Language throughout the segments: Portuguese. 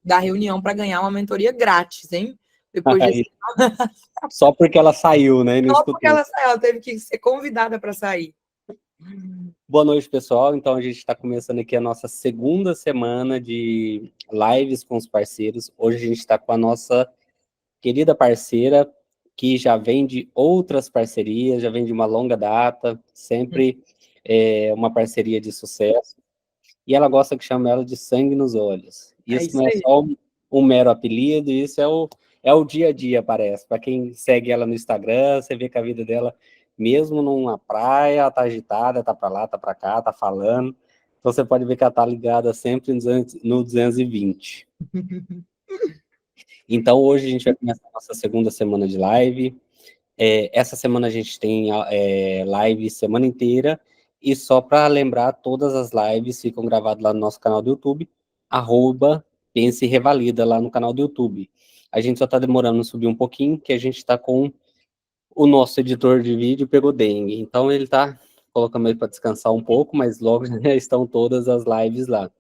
da reunião para ganhar uma mentoria grátis, hein? Depois disso. Só porque ela saiu, né? Só porque ela saiu, ela teve que ser convidada para sair. Boa noite, pessoal. Então, a gente está começando aqui a nossa segunda semana de lives com os parceiros. Hoje a gente está com a nossa querida parceira, que já vem de outras parcerias, já vem de uma longa data, sempre uma parceria de sucesso. E ela gosta que chame ela de sangue nos olhos. Isso não é só um mero apelido, isso é o dia a dia, parece. Para quem segue ela no Instagram, você vê que a vida dela, mesmo numa praia, ela tá agitada, tá para lá, tá para cá, tá falando. Então você pode ver que ela tá ligada sempre no 220. Então hoje a gente vai começar a nossa segunda semana de live. Essa semana a gente tem live semana inteira. E só para lembrar, todas as lives ficam gravadas lá no nosso canal do YouTube, @pense revalida lá no canal do YouTube. A gente só está demorando a subir um pouquinho, que a gente está com o nosso editor de vídeo pegou dengue. Então ele está colocando ele para descansar um pouco, mas logo já estão todas as lives lá.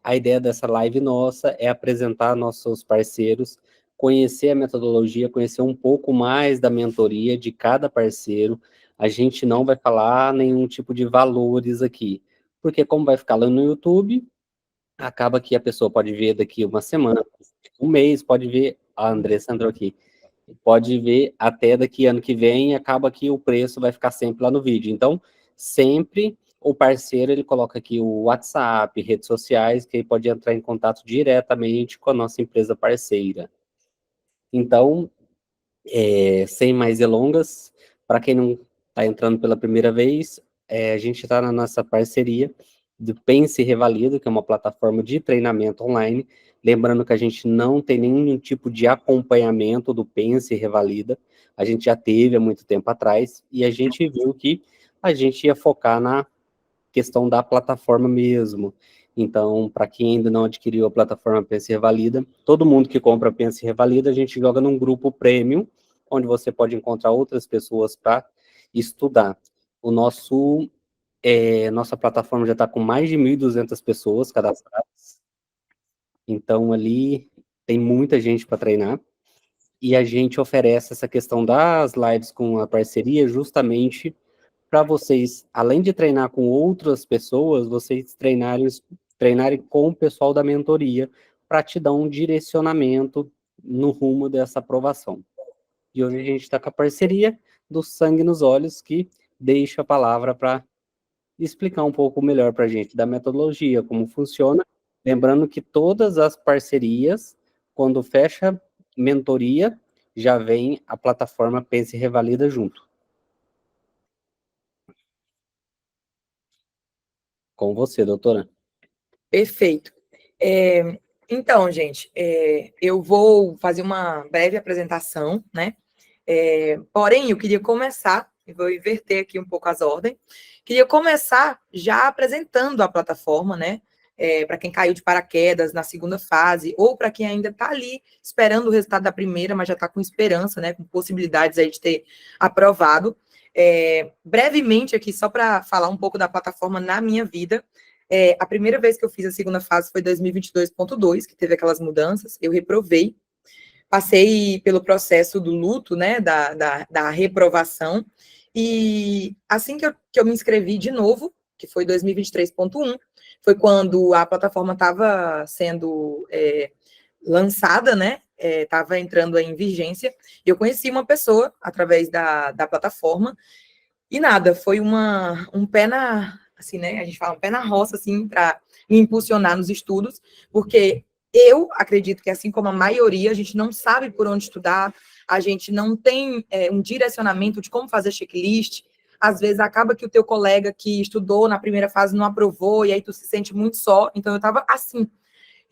A ideia dessa live nossa é apresentar nossos parceiros, conhecer a metodologia, conhecer um pouco mais da mentoria de cada parceiro. A gente não vai falar nenhum tipo de valores aqui, porque como vai ficar lá no YouTube, acaba que a pessoa pode ver daqui uma semana, um mês, pode ver, a Andressa entrou aqui, pode ver até daqui ano que vem, acaba que o preço vai ficar sempre lá no vídeo. Então, sempre o parceiro, ele coloca aqui o WhatsApp, redes sociais, que ele pode entrar em contato diretamente com a nossa empresa parceira. Então, sem mais delongas, para quem não está entrando pela primeira vez, a gente está na nossa parceria do Pense Revalida, que é uma plataforma de treinamento online. Lembrando que a gente não tem nenhum tipo de acompanhamento do Pense Revalida, a gente já teve há muito tempo atrás, e a gente viu que a gente ia focar na questão da plataforma mesmo. Então, para quem ainda não adquiriu a plataforma Pense Revalida, todo mundo que compra Pense Revalida, a gente joga num grupo premium, onde você pode encontrar outras pessoas para estudar. Nossa plataforma já está com mais de 1.200 pessoas cadastradas. Então, ali tem muita gente para treinar. E a gente oferece essa questão das lives com a parceria justamente para vocês, além de treinar com outras pessoas, vocês treinarem com o pessoal da mentoria para te dar um direcionamento no rumo dessa aprovação. E hoje a gente está com a parceria do Sangue nos Olhos, que deixa a palavra para explicar um pouco melhor para a gente da metodologia, como funciona. Lembrando que todas as parcerias, quando fecha mentoria, já vem a plataforma Pense Revalida junto. Com você, doutora. Perfeito. Então, gente, eu vou fazer uma breve apresentação, né? Porém, eu queria começar, eu vou inverter aqui um pouco as ordens, queria começar já apresentando a plataforma, né? Para quem caiu de paraquedas na segunda fase, ou para quem ainda está ali esperando o resultado da primeira, mas já está com esperança, né? Com possibilidades aí de ter aprovado. Brevemente aqui, só para falar um pouco da plataforma na minha vida. A primeira vez que eu fiz a segunda fase foi 2022.2, que teve aquelas mudanças, eu reprovei, passei pelo processo do luto, né, da reprovação, e assim que eu me inscrevi de novo, que foi 2023.1, foi quando a plataforma estava sendo lançada, né, estava entrando em vigência, e eu conheci uma pessoa através da plataforma, e nada, foi um pé na, assim, né, a gente fala um pé na roça, assim, para me impulsionar nos estudos, porque eu acredito que, assim como a maioria, a gente não sabe por onde estudar, a gente não tem um direcionamento de como fazer checklist, às vezes acaba que o teu colega que estudou na primeira fase não aprovou, e aí tu se sente muito só, então eu estava assim.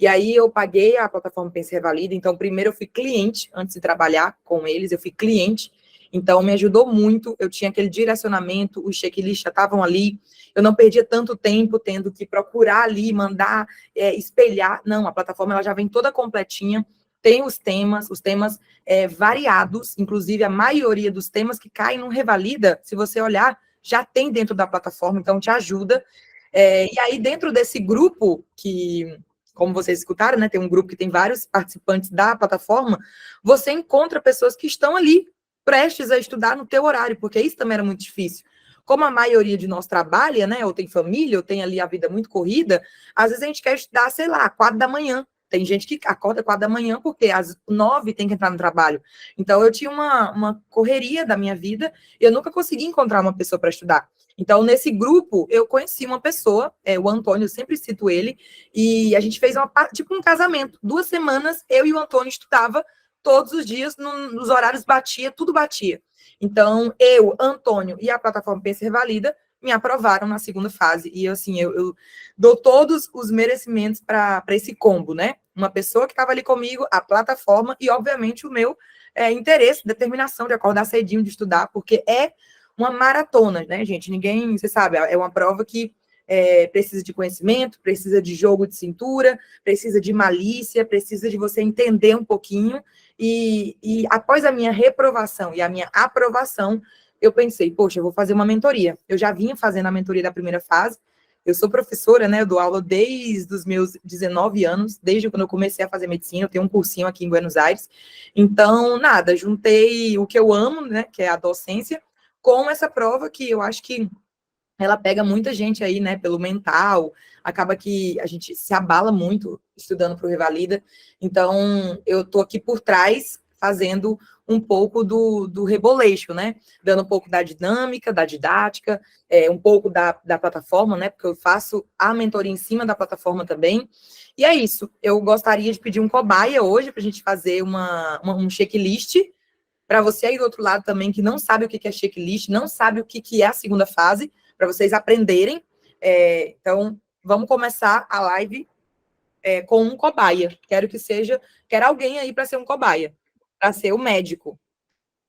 E aí eu paguei a plataforma Pense Revalida, então primeiro eu fui cliente, antes de trabalhar com eles, eu fui cliente, então me ajudou muito, eu tinha aquele direcionamento, os checklists já estavam ali, eu não perdia tanto tempo tendo que procurar ali, mandar, espelhar, não, a plataforma ela já vem toda completinha, tem os temas variados, inclusive a maioria dos temas que caem no Revalida, se você olhar, já tem dentro da plataforma, então te ajuda. E aí dentro desse grupo que como vocês escutaram, né, tem um grupo que tem vários participantes da plataforma, você encontra pessoas que estão ali prestes a estudar no teu horário, porque isso também era muito difícil. Como a maioria de nós trabalha, né, ou tem família, ou tem ali a vida muito corrida, às vezes a gente quer estudar, sei lá, 4 da manhã. Tem gente que acorda 4 da manhã porque às 9 tem que entrar no trabalho. Então, eu tinha uma correria da minha vida e eu nunca consegui encontrar uma pessoa para estudar. Então, nesse grupo, eu conheci uma pessoa, o Antônio, eu sempre cito ele, e a gente fez tipo um casamento. 2 semanas, eu e o Antônio estudava todos os dias, nos horários batia, tudo batia. Então, eu, Antônio e a plataforma Pensa e Revalida me aprovaram na segunda fase. E, assim, eu dou todos os merecimentos para esse combo, né? Uma pessoa que estava ali comigo, a plataforma e, obviamente, o meu interesse, determinação de acordar cedinho, de estudar, porque é uma maratona, né, gente? Ninguém, você sabe, é uma prova que precisa de conhecimento, precisa de jogo de cintura, precisa de malícia, precisa de você entender um pouquinho. E após a minha reprovação e a minha aprovação, eu pensei, poxa, eu vou fazer uma mentoria. Eu já vinha fazendo a mentoria da primeira fase. Eu sou professora, né? Eu dou aula desde os meus 19 anos, desde quando eu comecei a fazer medicina. Eu tenho um cursinho aqui em Buenos Aires. Então, nada, juntei o que eu amo, né? Que é a docência, com essa prova que eu acho que ela pega muita gente aí, né, pelo mental, acaba que a gente se abala muito estudando para o Revalida, então eu tô aqui por trás, fazendo um pouco do reboleixo, né, dando um pouco da dinâmica, da didática, um pouco da plataforma, né, porque eu faço a mentoria em cima da plataforma também, e é isso, eu gostaria de pedir um cobaia hoje, para a gente fazer um checklist, para você aí do outro lado também, que não sabe o que é checklist, não sabe o que é a segunda fase, para vocês aprenderem. Então, vamos começar a live com um cobaia. Quero alguém aí para ser um cobaia, para ser o médico.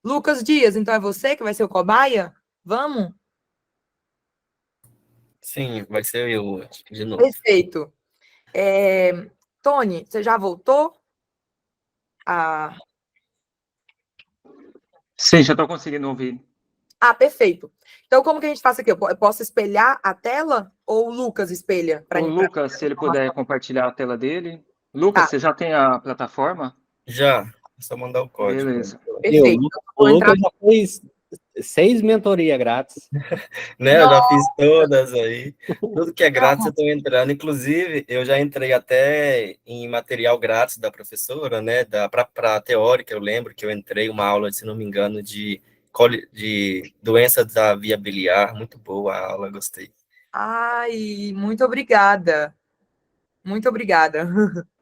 Lucas Dias, então é você que vai ser o cobaia? Vamos? Sim, vai ser eu de novo. Perfeito. Tony, você já voltou? Ah, Sim, já estou conseguindo ouvir. perfeito. Então, como que a gente faz aqui? Eu posso espelhar a tela ou o Lucas espelha? O Lucas, se ele puder compartilhar a tela dele. Lucas, Tá. você já tem a plataforma? Já, é só mandar o código. Beleza. Perfeito. O Lucas já fez 6 mentorias grátis. Né, eu já fiz todas aí. Tudo que é grátis eu estou entrando. Inclusive, eu já entrei até em material grátis da professora, né? Para a teórica, eu lembro que eu entrei uma aula, se não me engano, de doença da via biliar. Muito boa a aula, gostei. Ai, muito obrigada. Muito obrigada.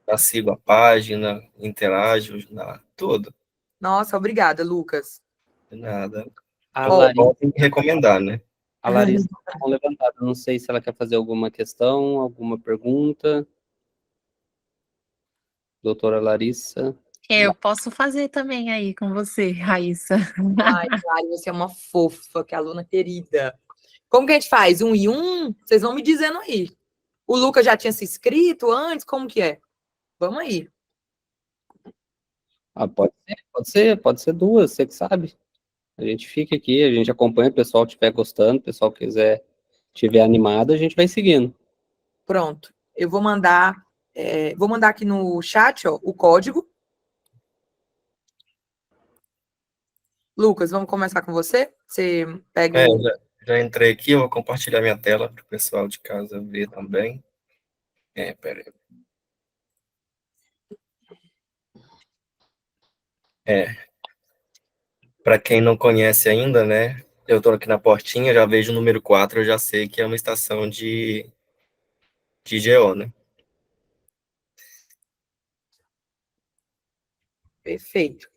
Já sigo a página, interajo, tudo. Nossa, obrigada, Lucas. De nada. A Eu Larissa, tenho que recomendar, né? a Larissa está com levantada. Não sei se ela quer fazer alguma questão, alguma pergunta. Doutora Larissa. Eu posso fazer também aí com você, Raíssa. Ai, Lari, você é uma fofa, que aluna querida. Como que a gente faz? 1 e 1? Vocês vão me dizendo aí. O Lucas já tinha se inscrito antes? Como que é? Vamos aí. Pode ser 2, você que sabe. A gente fica aqui, a gente acompanha, o pessoal estiver gostando, o pessoal estiver animado, a gente vai seguindo. Pronto. Eu vou mandar aqui no chat, ó, o código. Lucas, vamos começar com você? Você pega o... Já entrei aqui, eu vou compartilhar minha tela para o pessoal de casa ver também. Peraí. Para quem não conhece ainda, né? Eu estou aqui na portinha, já vejo o número 4, eu já sei que é uma estação de GO, né? Perfeito.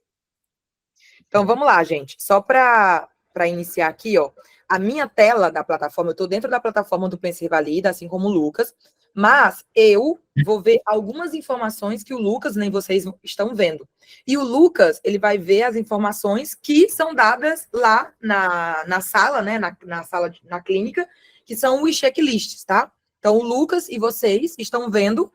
Então, vamos lá, gente. Só para iniciar aqui, ó, a minha tela da plataforma, eu estou dentro da plataforma do Pensa e Revalida, assim como o Lucas, mas eu vou ver algumas informações que o Lucas nem vocês estão vendo. E o Lucas, ele vai ver as informações que são dadas lá na sala, né, na clínica, que são os checklists, tá? Então, o Lucas e vocês estão vendo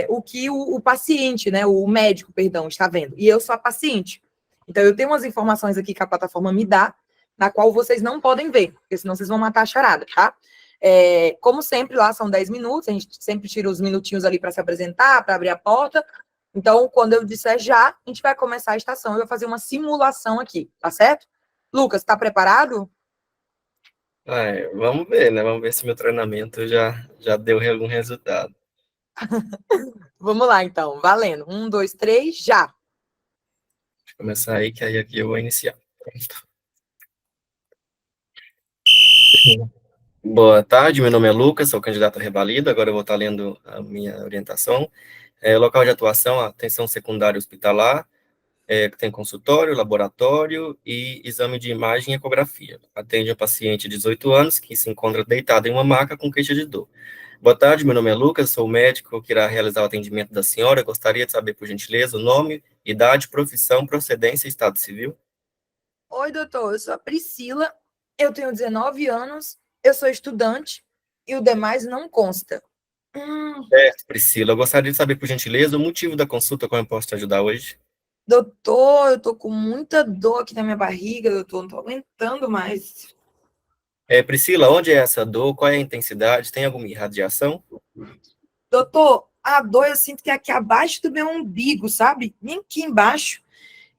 o que o paciente, né, o médico, perdão, está vendo. E eu sou a paciente. Então, eu tenho umas informações aqui que a plataforma me dá, na qual vocês não podem ver, porque senão vocês vão matar a charada, tá? Como sempre, lá são 10 minutos, a gente sempre tira os minutinhos ali para se apresentar, para abrir a porta. Então, quando eu disser já, a gente vai começar a estação. Eu vou fazer uma simulação aqui, tá certo? Lucas, está preparado? Vamos ver, né? Vamos ver se meu treinamento já deu algum resultado. Vamos lá, então. Valendo. 1, 2, 3, já. Deixa eu começar aí, que aí aqui eu vou iniciar. Boa tarde, meu nome é Lucas, sou candidato a revalida, agora eu vou estar lendo a minha orientação. Local de atuação, atenção secundária hospitalar, tem consultório, laboratório e exame de imagem e ecografia. Atende um paciente de 18 anos que se encontra deitado em uma maca com queixa de dor. Boa tarde, meu nome é Lucas, sou médico que irá realizar o atendimento da senhora. Gostaria de saber, por gentileza, o nome, idade, profissão, procedência e estado civil. Oi, doutor, eu sou a Priscila, eu tenho 19 anos, eu sou estudante e o demais não consta. Certo, Priscila, eu gostaria de saber, por gentileza, o motivo da consulta, como eu posso te ajudar hoje. Doutor, eu tô com muita dor aqui na minha barriga, doutor, não tô aguentando mais. Priscila, onde é essa dor? Qual é a intensidade? Tem alguma irradiação? Doutor, a dor eu sinto que é aqui abaixo do meu umbigo, sabe? Nem aqui embaixo.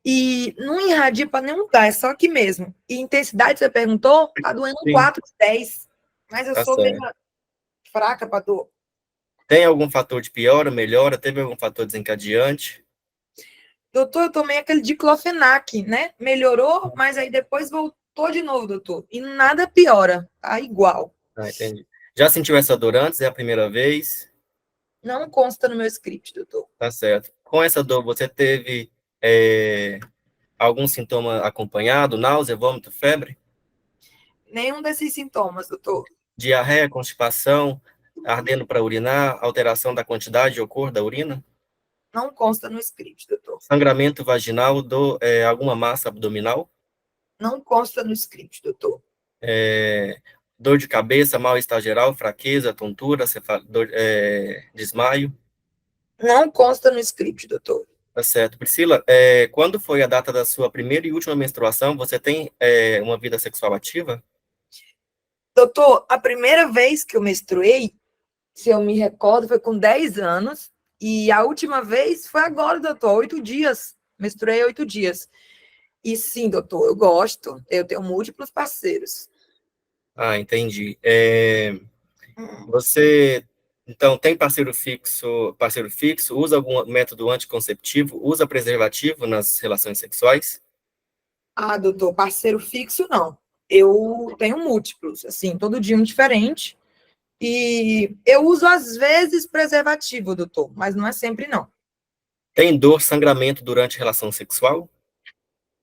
E não irradia para nenhum lugar, é só aqui mesmo. E intensidade, você perguntou? Tá doendo um Sim. 4 de 10. Mas eu Tá sou meio certo. fraca para dor. Tem algum fator de piora, melhora? Teve algum fator desencadeante? Doutor, eu tomei aquele diclofenac, né? Melhorou, mas aí depois voltou de novo, doutor. E nada piora, tá igual. Entendi. Já sentiu essa dor antes? É a primeira vez? Não consta no meu script, doutor. Tá certo. Com essa dor, você teve algum sintoma acompanhado? Náusea, vômito, febre? Nenhum desses sintomas, doutor. Diarreia, constipação, ardendo para urinar, alteração da quantidade ou cor da urina? Não consta no script, doutor. Sangramento vaginal, alguma massa abdominal? Não consta no script, doutor. Dor de cabeça, mal-estar geral, fraqueza, tontura, desmaio? Não consta no script, doutor. Tá certo. Priscila, quando foi a data da sua primeira e última menstruação? Você tem uma vida sexual ativa? Doutor, a primeira vez que eu menstruei, se eu me recordo, foi com 10 anos. E a última vez foi agora, doutor, 8 dias. Menstruei 8 dias. E sim, doutor, eu gosto. Eu tenho múltiplos parceiros. Entendi. Você, então, tem parceiro fixo, usa algum método anticonceptivo, usa preservativo nas relações sexuais? Ah, doutor, parceiro fixo, não. Eu tenho múltiplos, assim, todo dia um diferente. E eu uso, às vezes, preservativo, doutor, mas não é sempre, não. Tem dor, sangramento durante relação sexual?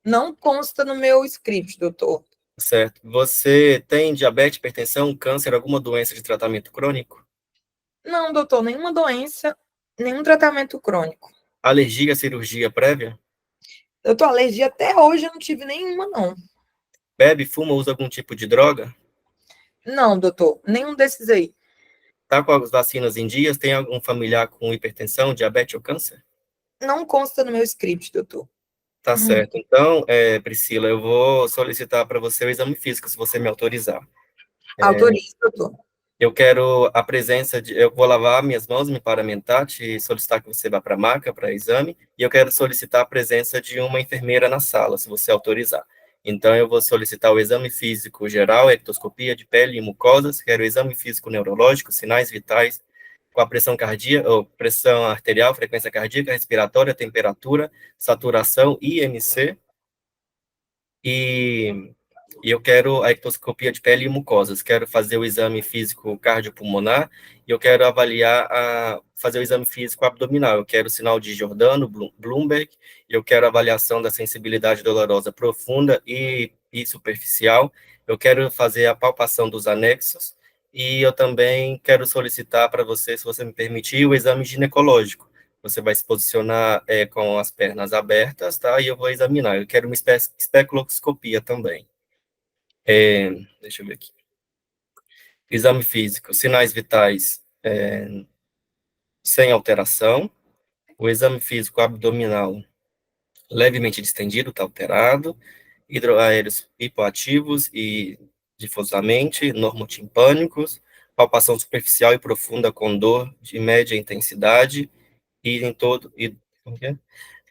Não consta no meu script, doutor. Certo. Você tem diabetes, hipertensão, câncer, alguma doença de tratamento crônico? Não, doutor, nenhuma doença, nenhum tratamento crônico. Alergia à cirurgia prévia? Eu tô alergia até hoje, eu não tive nenhuma, não. Bebe, fuma, usa algum tipo de droga? Não, doutor, nenhum desses aí. Tá com as vacinas em dias? Tem algum familiar com hipertensão, diabetes ou câncer? Não consta no meu script, doutor. Tá certo. Então, Priscila, eu vou solicitar para você o exame físico, se você me autorizar. Autorizo, doutor. Eu quero a presença eu vou lavar minhas mãos, me paramentar, te solicitar que você vá para a maca para exame, e eu quero solicitar a presença de uma enfermeira na sala, se você autorizar. Então, eu vou solicitar o exame físico geral, ectoscopia de pele e mucosas, quero o exame físico neurológico, sinais vitais, com a pressão cardíaca, ou pressão arterial, frequência cardíaca, respiratória, temperatura, saturação, IMC, e eu quero a ectoscopia de pele e mucosas, quero fazer o exame físico cardiopulmonar, e eu quero fazer o exame físico abdominal, eu quero o sinal de Giordano, Bloomberg, eu quero avaliação da sensibilidade dolorosa profunda e superficial, eu quero fazer a palpação dos anexos, e eu também quero solicitar para você, se você me permitir, o exame ginecológico. Você vai se posicionar com as pernas abertas, tá? E eu vou examinar. Eu quero uma especuloscopia também. Deixa eu ver aqui. Exame físico, sinais vitais sem alteração. O exame físico abdominal levemente distendido, está alterado. Hidroaéreos hipoativos e difusamente, normotimpânicos. palpação superficial e profunda com dor de média intensidade e em todo... como que é?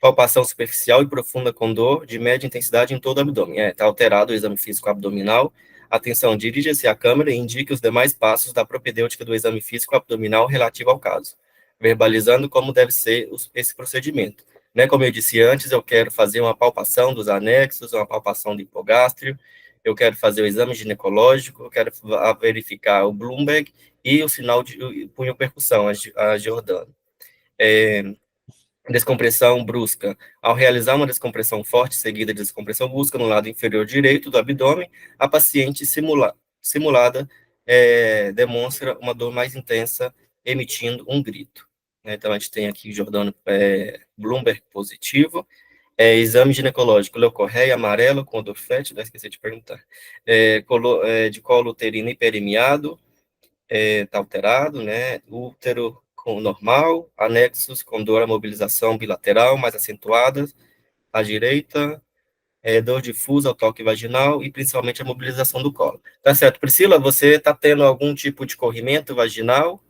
Palpação superficial e profunda com dor de média intensidade em todo o abdômen. Está alterado o exame físico abdominal. Atenção, dirija-se à câmera e indique os demais passos da propedêutica do exame físico abdominal relativo ao caso, verbalizando como deve ser esse procedimento. Né, como eu disse antes, eu quero fazer uma palpação dos anexos, uma palpação do hipogástrio, eu quero fazer o exame ginecológico, eu quero verificar o Bloomberg e o sinal de punho-percussão, a Giordano. Descompressão brusca. Ao realizar uma descompressão forte seguida de descompressão brusca no lado inferior direito do abdômen, a paciente simulada demonstra uma dor mais intensa, emitindo um grito. Então, a gente tem aqui Giordano Bloomberg positivo, exame ginecológico, leucorreia amarelo com odor fétido, esqueci de perguntar, de colo uterino hiperemiado, está alterado, né? Útero com normal, anexos com dor à mobilização bilateral mais acentuada, à direita, dor difusa ao toque vaginal e principalmente a mobilização do colo. Tá certo, Priscila, você está tendo algum tipo de corrimento vaginal?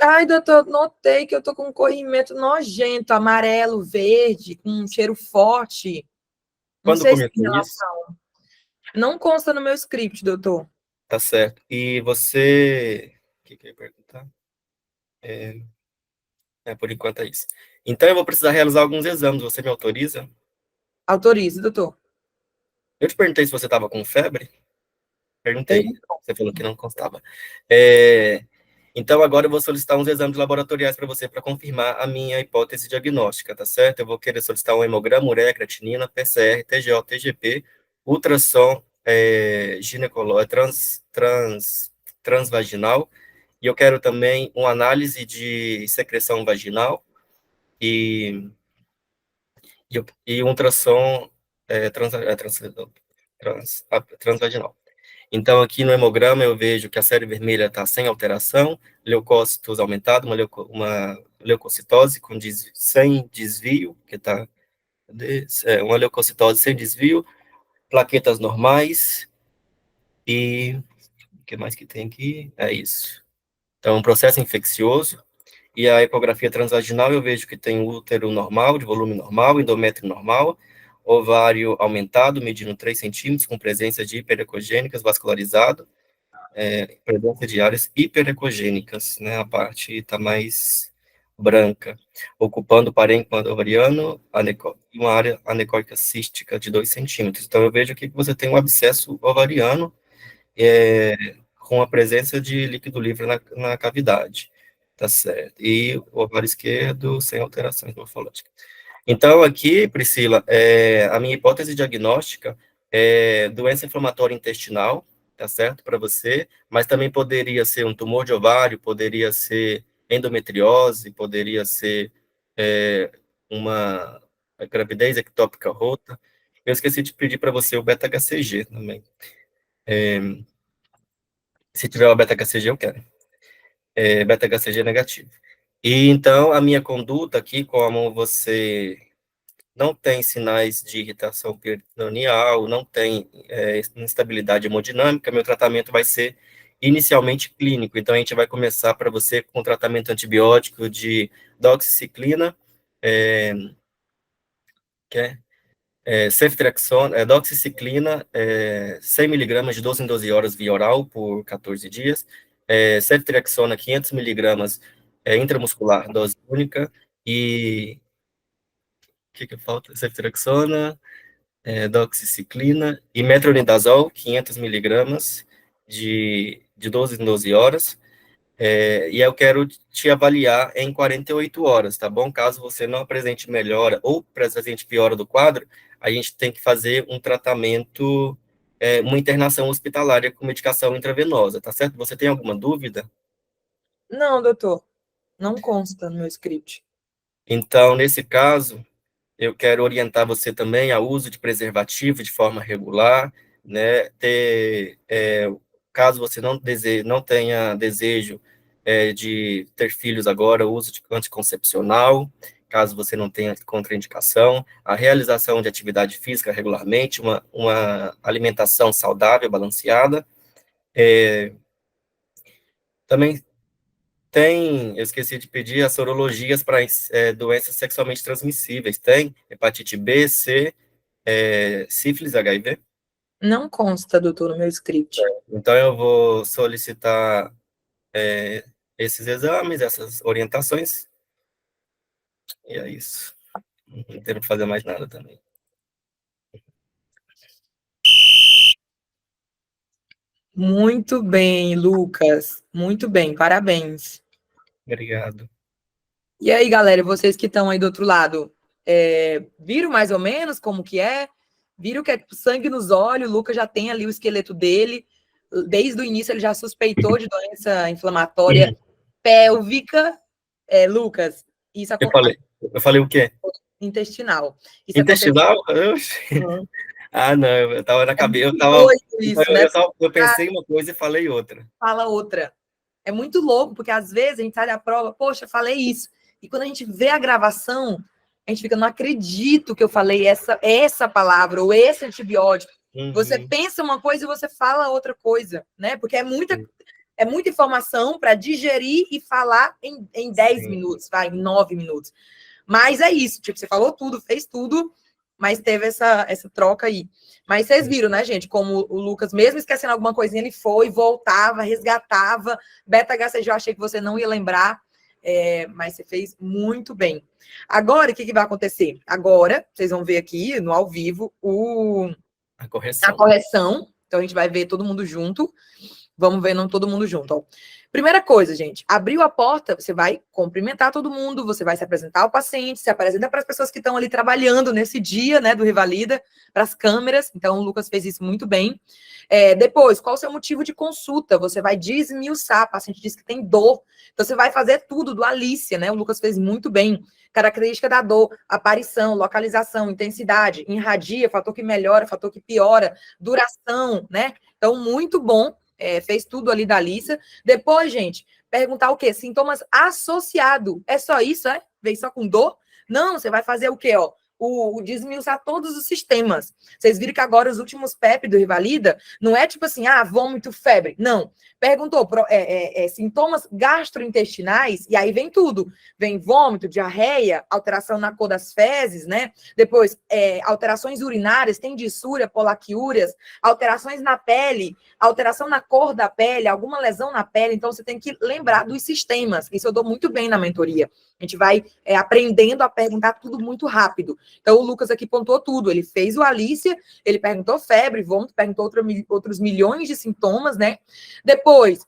Ai, doutor, notei que eu tô com um corrimento nojento, amarelo, verde, com um cheiro forte. Não Quando sei se tem começou isso? relação. Não consta no meu script, doutor. Tá certo. E você... O que eu ia perguntar? Por enquanto é isso. Então, eu vou precisar realizar alguns exames. Você me autoriza? Autorize, doutor. Eu te perguntei se você estava com febre? Perguntei. Perguntou. Você falou que não constava. Então, agora eu vou solicitar uns exames laboratoriais para você, para confirmar a minha hipótese diagnóstica, tá certo? Eu vou querer solicitar um hemograma, ureia, creatinina, PCR, TGO, TGP, ultrassom ginecológico, transvaginal, e eu quero também uma análise de secreção vaginal e ultrassom transvaginal. Então, aqui no hemograma, eu vejo que a série vermelha está sem alteração, leucócitos aumentado, uma leucocitose sem desvio, que está uma leucocitose sem desvio, plaquetas normais, e o que mais que tem aqui? É isso. Então, um processo infeccioso, e a ecografia transvaginal, eu vejo que tem útero normal, de volume normal, endométrio normal, ovário aumentado, medindo 3 centímetros, com presença de hiperecogênicas vascularizado, presença de áreas hiperecogênicas, né, a parte está mais branca, ocupando o parênquima ovariano e uma área anecóica cística de 2 centímetros. Então, eu vejo aqui que você tem um abscesso ovariano com a presença de líquido livre na cavidade, tá certo? E o ovário esquerdo sem alterações morfológicas. Então, aqui, Priscila, a minha hipótese diagnóstica é doença inflamatória intestinal, tá certo, para você, mas também poderia ser um tumor de ovário, poderia ser endometriose, poderia ser uma gravidez ectópica rota. Eu esqueci de pedir para você o beta-HCG também. Se tiver o beta-HCG, eu quero. Beta-HCG negativo. E, então, a minha conduta aqui, como você não tem sinais de irritação peritoneal, não tem instabilidade hemodinâmica, meu tratamento vai ser inicialmente clínico. Então, a gente vai começar para você com tratamento antibiótico de doxiciclina, ceftriaxona, doxiciclina, 100 miligramas de 12 em 12 horas via oral por 14 dias, ceftriaxona 500 miligramas intramuscular, dose única, e o que falta? Ceftriaxona, doxiciclina e metronidazol, 500 miligramas de 12 em 12 horas, e eu quero te avaliar em 48 horas, tá bom? Caso você não apresente melhora ou apresente piora do quadro, a gente tem que fazer um tratamento, uma internação hospitalária com medicação intravenosa, tá certo? Você tem alguma dúvida? Não, doutor. Não consta no meu script. Então, nesse caso, eu quero orientar você também ao uso de preservativo de forma regular, né? Caso você não tenha desejo de ter filhos agora, o uso de anticoncepcional, caso você não tenha contraindicação, a realização de atividade física regularmente, uma alimentação saudável, balanceada, Também tem, eu esqueci de pedir, as sorologias para doenças sexualmente transmissíveis. Tem hepatite B, C, sífilis, HIV. Não consta, doutor, no meu script. Então, eu vou solicitar esses exames, essas orientações, e é isso. Não tenho que fazer mais nada também. Muito bem, Lucas. Muito bem, parabéns. Obrigado. E aí, galera, vocês que estão aí do outro lado, viram mais ou menos como que é? Viram que é sangue nos olhos, o Lucas já tem ali o esqueleto dele. Desde o início ele já suspeitou de doença inflamatória pélvica. Lucas, isso Eu falei o quê? intestinal. Isso Intestinal? Uhum. Ah, não, eu estava na cabeça, Isso, né? eu pensei uma coisa e falei outra. Fala outra. É muito louco, porque às vezes a gente sai da prova, poxa, falei isso. E quando a gente vê a gravação, a gente fica, não acredito que eu falei essa palavra, ou esse antibiótico. Uhum. Você pensa uma coisa e você fala outra coisa, né? Porque é muita informação para digerir e falar em 10 minutos, em 9 minutos. Mas é isso, tipo, você falou tudo, fez tudo, mas teve essa troca aí. Mas vocês viram, né, gente, como o Lucas, mesmo esquecendo alguma coisinha, ele foi, voltava, resgatava. Beta-HCG, eu achei que você não ia lembrar, mas você fez muito bem. Agora, o que vai acontecer? Agora, vocês vão ver aqui, no ao vivo, a correção. Então, a gente vai ver todo mundo junto. Vamos ver todo mundo junto. Ó. Primeira coisa, gente, abriu a porta, você vai cumprimentar todo mundo, você vai se apresentar ao paciente, se apresenta para as pessoas que estão ali trabalhando nesse dia, né, do Revalida, para as câmeras. Então, o Lucas fez isso muito bem. Depois, qual o seu motivo de consulta? Você vai desmiuçar, o paciente diz que tem dor. Então, você vai fazer tudo do Alicia, né? O Lucas fez muito bem. Característica da dor, aparição, localização, intensidade, irradia, fator que melhora, fator que piora, duração, né? Então, muito bom. Fez tudo ali da Alicia. Depois, gente, perguntar o quê? Sintomas associados. É só isso, é? Veio só com dor? Não, você vai fazer o quê, ó? O desmiuçar todos os sistemas. Vocês viram que agora os últimos PEP do Revalida não é tipo assim, vômito, febre. Não. Perguntou sintomas gastrointestinais, e aí vem tudo. Vem vômito, diarreia, alteração na cor das fezes, né? Depois, alterações urinárias, tem dissúria, polaquiúrias, alterações na pele, alteração na cor da pele, alguma lesão na pele. Então, você tem que lembrar dos sistemas. Isso eu dou muito bem na mentoria. A gente vai aprendendo a perguntar tudo muito rápido. Então, o Lucas aqui pontuou tudo. Ele fez o Alicia, ele perguntou febre, vômito, perguntou outros milhões de sintomas, né? Depois,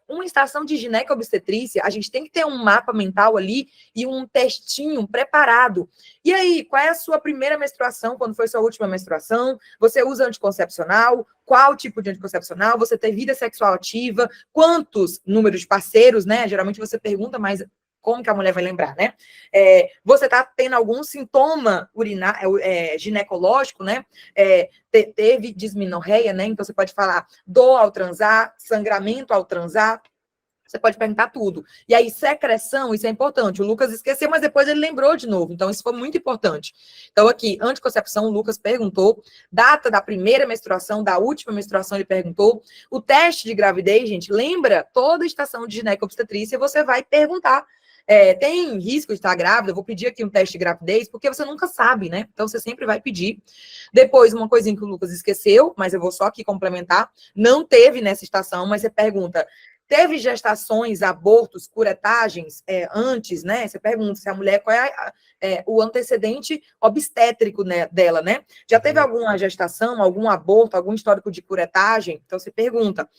uma estação de gineco-obstetrícia, a gente tem que ter um mapa mental ali e um textinho preparado. E aí, qual é a sua primeira menstruação? Quando foi sua última menstruação? Você usa anticoncepcional? Qual tipo de anticoncepcional? Você tem vida sexual ativa? Quantos números de parceiros, né? Geralmente você pergunta, mas como que a mulher vai lembrar, né? Você está tendo algum sintoma ginecológico, né? Teve dismenorreia, né? Então, você pode falar dor ao transar, sangramento ao transar. Você pode perguntar tudo. E aí, secreção, isso é importante. O Lucas esqueceu, mas depois ele lembrou de novo. Então, isso foi muito importante. Então, aqui, anticoncepção, o Lucas perguntou. Data da primeira menstruação, da última menstruação, ele perguntou. O teste de gravidez, gente, lembra? Toda estação de gineco-obstetrícia, você vai perguntar. Tem risco de estar grávida? Eu vou pedir aqui um teste de gravidez, porque você nunca sabe, né? Então, você sempre vai pedir. Depois, uma coisinha que o Lucas esqueceu, mas eu vou só aqui complementar. Não teve nessa estação, mas você pergunta... Teve gestações, abortos, curetagens antes, né? Você pergunta se a mulher, qual é o antecedente obstétrico, né, dela, né? Já teve alguma gestação, algum aborto, algum histórico de curetagem? Então, você pergunta.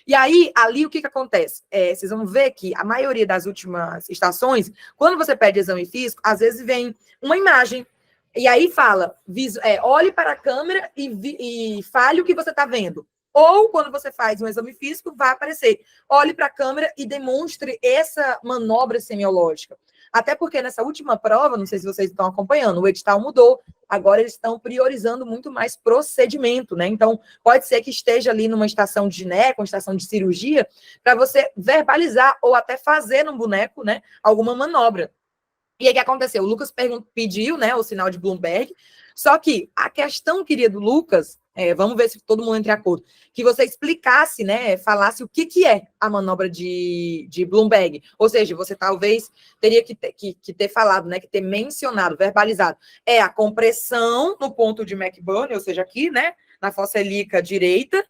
E aí, ali, o que acontece? Vocês vão ver que a maioria das últimas estações, quando você pede exame físico, às vezes vem uma imagem. E aí fala, olhe para a câmera e fale o que você está vendo. Ou, quando você faz um exame físico, vai aparecer. Olhe para a câmera e demonstre essa manobra semiológica. Até porque nessa última prova, não sei se vocês estão acompanhando, o edital mudou. Agora eles estão priorizando muito mais procedimento, né? Então, pode ser que esteja ali numa estação de gineco, uma estação de cirurgia, para você verbalizar ou até fazer no boneco, né, alguma manobra. E aí, o que aconteceu? O Lucas pediu, né, o sinal de Bloomberg, só que a questão, querida do Lucas, vamos ver se todo mundo entra em acordo, que você explicasse, né, falasse o que é a manobra de Bloomberg. Ou seja, você talvez teria que ter falado, né, que ter mencionado, verbalizado. É a compressão no ponto de McBurney, ou seja, aqui, né, na fossa ilíaca direita,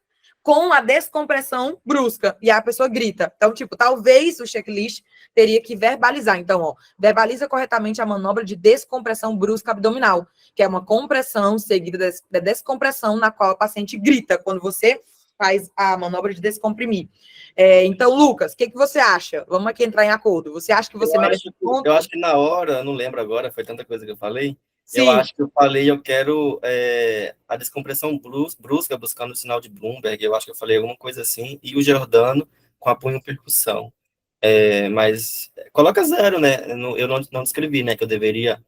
com a descompressão brusca, e a pessoa grita. Então, tipo, talvez o checklist teria que verbalizar. Então, ó, verbaliza corretamente a manobra de descompressão brusca abdominal, que é uma compressão seguida da descompressão, na qual a paciente grita quando você faz a manobra de descomprimir. Então, Lucas, o que você acha? Vamos aqui entrar em acordo. Você acha que você merece ponto? Eu acho que na hora, não lembro agora, foi tanta coisa que eu falei. Sim. Eu acho que eu falei, eu quero a descompressão brusca, buscando o sinal de Bloomberg. Eu acho que eu falei alguma coisa assim. E o Giordano com apoio percussão. Mas coloca 0, né? Eu não descrevi, né? Que eu deveria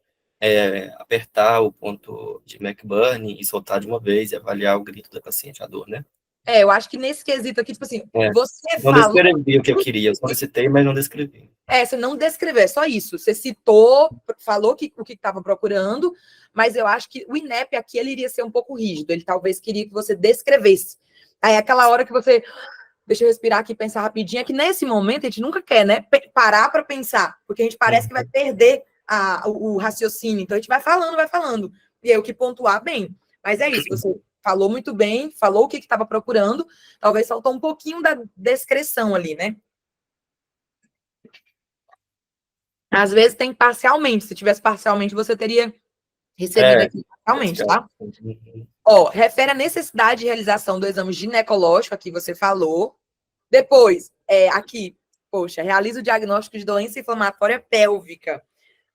apertar o ponto de McBurney e soltar de uma vez e avaliar o grito da paciente, a dor, né? Eu acho que nesse quesito aqui, tipo assim, você não falou... descrevi o que eu queria, eu solicitei, mas não descrevi. Você não descreveu, é só isso. Você citou, falou o que estava procurando, mas eu acho que o INEP aqui, ele iria ser um pouco rígido, ele talvez queria que você descrevesse. Aí aquela hora que você... Deixa eu respirar aqui e pensar rapidinho, é que nesse momento a gente nunca quer, né, parar para pensar, porque a gente parece que vai perder o raciocínio, então a gente vai falando, e aí o que pontuar bem. Mas é isso, você falou muito bem, falou o que estava procurando, talvez faltou um pouquinho da descrição ali, né? Às vezes tem parcialmente, se tivesse parcialmente, você teria recebido aqui parcialmente, tá? Ó, refere à necessidade de realização do exame ginecológico, aqui você falou. Depois, aqui, poxa, realiza o diagnóstico de doença inflamatória pélvica.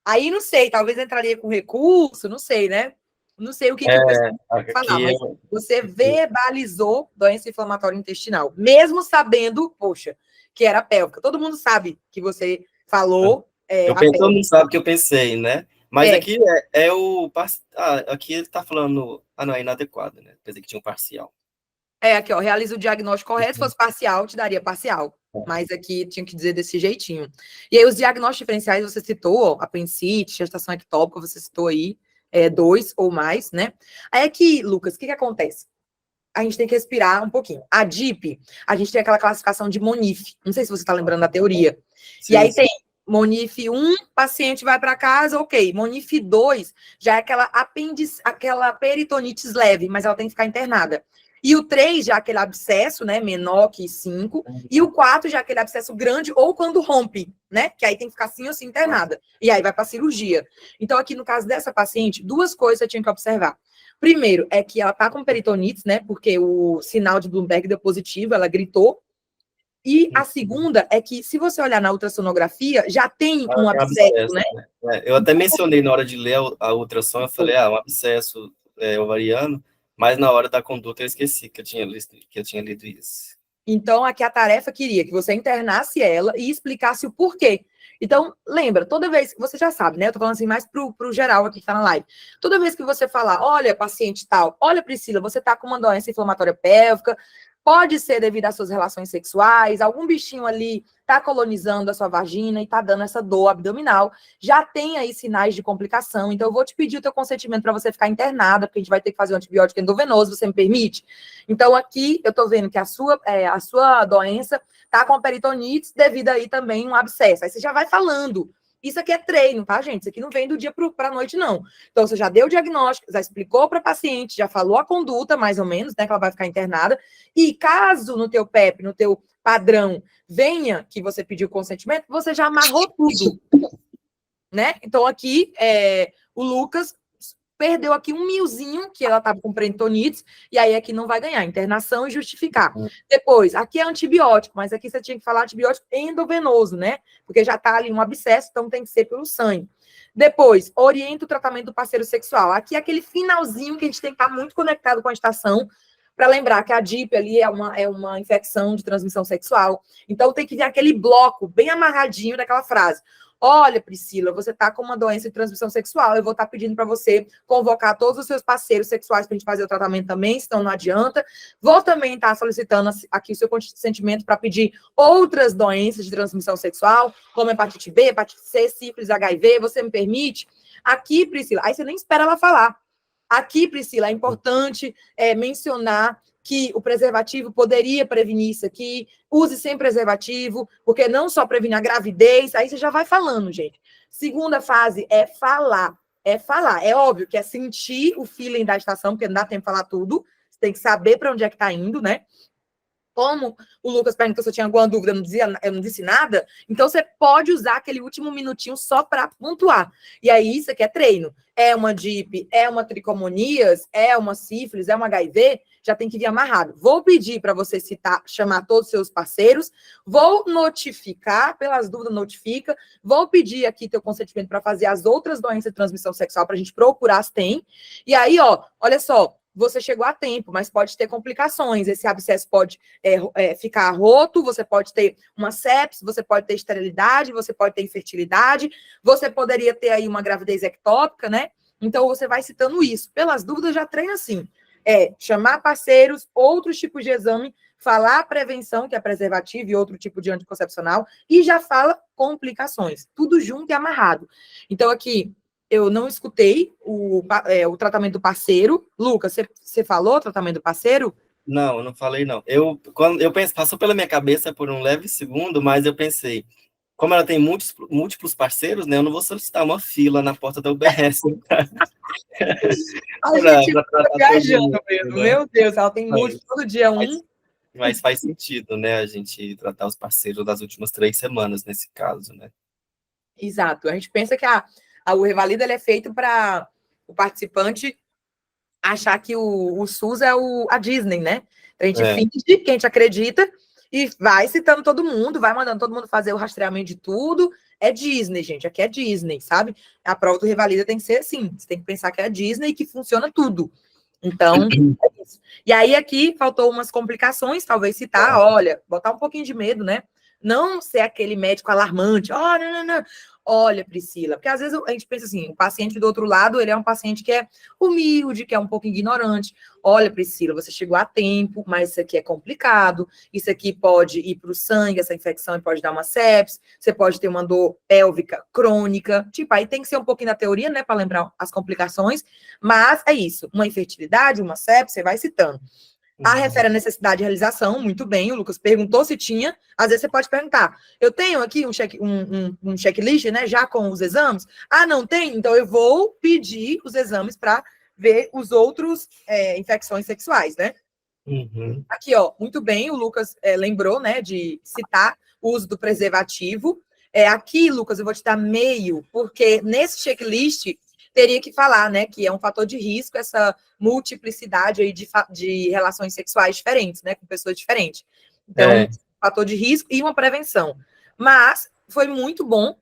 Aí, não sei, talvez entraria com recurso, não sei, né? Não sei o que o pessoal vai falar, mas você verbalizou doença inflamatória intestinal, mesmo sabendo, poxa, que era pélvica. Todo mundo sabe que você falou. Todo mundo sabe que eu pensei, né? Mas aqui aqui ele está falando. Não, é inadequado, né? Pensei que tinha um parcial. Aqui, ó, realiza o diagnóstico correto. Se fosse parcial, te daria parcial. Mas aqui tinha que dizer desse jeitinho. E aí, os diagnósticos diferenciais, você citou, apendicite, gestação ectópica, você citou aí, 2 ou mais, né? Aí aqui, Lucas, o que acontece? A gente tem que respirar um pouquinho. A DIP, a gente tem aquela classificação de MONIF. Não sei se você está lembrando da teoria. Sim, e aí tem MONIF 1, paciente vai para casa, ok. MONIF 2, já é aquela peritonites leve, mas ela tem que ficar internada. E o 3, já aquele abscesso, né, menor que 5. E o 4, já aquele abscesso grande, ou quando rompe, né? Que aí tem que ficar assim ou assim internada. E aí vai para cirurgia. Então, aqui no caso dessa paciente, 2 coisas você tinha que observar. Primeiro, é que ela tá com peritonites, né? Porque o sinal de Bloomberg deu positivo, ela gritou. E a segunda é que, se você olhar na ultrassonografia, já tem um abscesso, né? Eu até mencionei na hora de ler a ultrassom, eu falei, um abscesso ovariano, mas na hora da conduta eu esqueci que eu tinha lido isso. Então, aqui a tarefa queria que você internasse ela e explicasse o porquê. Então, lembra, toda vez, você já sabe, né? Eu tô falando assim mais pro geral aqui que tá na live. Toda vez que você falar, olha, paciente tal, olha, Priscila, você tá com uma doença inflamatória pélvica, pode ser devido às suas relações sexuais, algum bichinho ali tá colonizando a sua vagina e tá dando essa dor abdominal, já tem aí sinais de complicação, então eu vou te pedir o teu consentimento para você ficar internada, porque a gente vai ter que fazer um antibiótico endovenoso, você me permite? Então aqui eu tô vendo que a sua doença tá com peritonites devido aí também um abscesso, aí você já vai falando. Isso aqui é treino, tá, gente? Isso aqui não vem do dia para a noite, não. Então, você já deu o diagnóstico, já explicou para a paciente, já falou a conduta, mais ou menos, né, que ela vai ficar internada. E caso no teu PEP, no teu padrão, venha que você pediu consentimento, você já amarrou tudo, né? Então, aqui, o Lucas perdeu aqui 1 milzinho, que ela estava com peritonites, e aí aqui não vai ganhar, internação e justificar. Depois, aqui é antibiótico, mas aqui você tinha que falar antibiótico endovenoso, né? Porque já está ali um abscesso, então tem que ser pelo sangue. Depois, orienta o tratamento do parceiro sexual. Aqui é aquele finalzinho que a gente tem que estar muito conectado com a estação, para lembrar que a DIP ali é uma infecção de transmissão sexual. Então, tem que vir aquele bloco bem amarradinho daquela frase. Olha, Priscila, você está com uma doença de transmissão sexual, eu vou estar pedindo para você convocar todos os seus parceiros sexuais para a gente fazer o tratamento também, senão não adianta. Vou também estar solicitando aqui o seu consentimento para pedir outras doenças de transmissão sexual, como hepatite B, hepatite C, sífilis, HIV, você me permite? Aqui, Priscila, aí você nem espera ela falar. Aqui, Priscila, é importante mencionar que o preservativo poderia prevenir isso aqui, use sem preservativo, porque não só previne a gravidez, aí você já vai falando, gente. Segunda fase é falar. É óbvio que é sentir o feeling da estação, porque não dá tempo de falar tudo, você tem que saber para onde é que está indo, né? Como o Lucas perguntou se eu tinha alguma dúvida, eu não disse nada, então você pode usar aquele último minutinho só para pontuar. E aí, isso aqui é treino. É uma DIP, é uma tricomonias, é uma sífilis, é uma HIV, já tem que vir amarrado. Vou pedir para você citar, chamar todos os seus parceiros, vou notificar, pelas dúvidas, notifica, vou pedir aqui teu consentimento para fazer as outras doenças de transmissão sexual, para a gente procurar se tem. E aí, ó, olha só, você chegou a tempo, mas pode ter complicações. Esse abscesso pode ficar roto, você pode ter uma sepse, você pode ter esterilidade, você pode ter infertilidade, você poderia ter aí uma gravidez ectópica, né? Então, você vai citando isso. Pelas dúvidas, já treina assim. Chamar parceiros, outros tipos de exame, falar prevenção, que é preservativo, e outro tipo de anticoncepcional, e já fala complicações. Tudo junto e amarrado. Então, aqui, eu não escutei o tratamento do parceiro. Lucas, você falou tratamento do parceiro? Não, eu não falei, não. Quando eu pensei, passou pela minha cabeça por um leve segundo, mas eu pensei, como ela tem múltiplos parceiros, né, eu não vou solicitar uma fila na porta da UBS. A gente pra tá viajando mesmo. Né? Meu Deus, ela tem múltiplos, todo dia um. Mas faz sentido, né, a gente tratar os parceiros das últimas 3 semanas, nesse caso, né? Exato. A gente pensa que a Revalida é feito para o participante achar que o SUS é a Disney, né? A gente finge que a gente acredita e vai citando todo mundo, vai mandando todo mundo fazer o rastreamento de tudo. É Disney, gente. Aqui é Disney, sabe? A prova do Revalida tem que ser assim. Você tem que pensar que é a Disney e que funciona tudo. Então, é isso. E aí, aqui, faltou umas complicações, talvez citar, olha, botar um pouquinho de medo, né? Não ser aquele médico alarmante. Não. Olha, Priscila, porque às vezes a gente pensa assim, o paciente do outro lado, ele é um paciente que é humilde, que é um pouco ignorante. Olha, Priscila, você chegou a tempo, mas isso aqui é complicado, isso aqui pode ir para o sangue, essa infecção pode dar uma sepse, você pode ter uma dor pélvica crônica, tipo, aí tem que ser um pouquinho da teoria, né, para lembrar as complicações, mas é isso, uma infertilidade, uma sepse, você vai citando. Refere à necessidade de realização, muito bem, o Lucas perguntou se tinha, às vezes você pode perguntar, eu tenho aqui um checklist, né, já com os exames? Não tem? Então eu vou pedir os exames para ver os outros infecções sexuais, né? Aqui, ó, muito bem, o Lucas lembrou, né, de citar o uso do preservativo. Aqui, Lucas, eu vou te dar meio, porque nesse checklist teria que falar, né, que é um fator de risco essa multiplicidade aí de relações sexuais diferentes, né, com pessoas diferentes. Então, fator de risco e uma prevenção. Mas foi muito bom.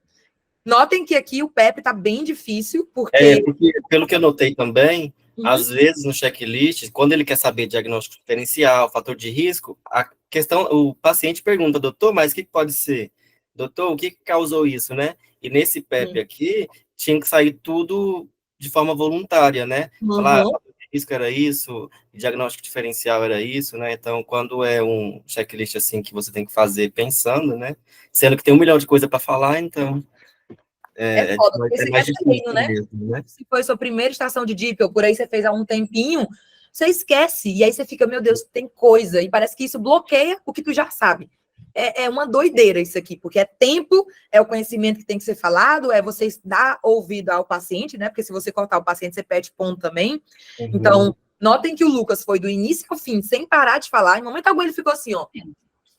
Notem que aqui o PEP está bem difícil, porque pelo que eu notei também, às vezes no checklist, quando ele quer saber diagnóstico diferencial, fator de risco, o paciente pergunta, doutor, mas o que pode ser? Doutor, o que causou isso, né? E nesse PEP aqui, tinha que sair tudo de forma voluntária, né? Falar, fator de risco era isso, diagnóstico diferencial era isso, né? Então, quando é um checklist assim que você tem que fazer pensando, né? Sendo que tem 1 milhão de coisa para falar, então foda, porque você mais quer difícil treino, né? mesmo, né? Se foi sua primeira estação de DIP, ou por aí você fez há um tempinho, você esquece, e aí você fica, meu Deus, tem coisa, e parece que isso bloqueia o que tu já sabe. É uma doideira isso aqui, porque é tempo, é o conhecimento que tem que ser falado, é você dar ouvido ao paciente, né? Porque se você cortar o paciente, você perde ponto também. Então, notem que o Lucas foi do início ao fim, sem parar de falar, em momento algum ele ficou assim, ó.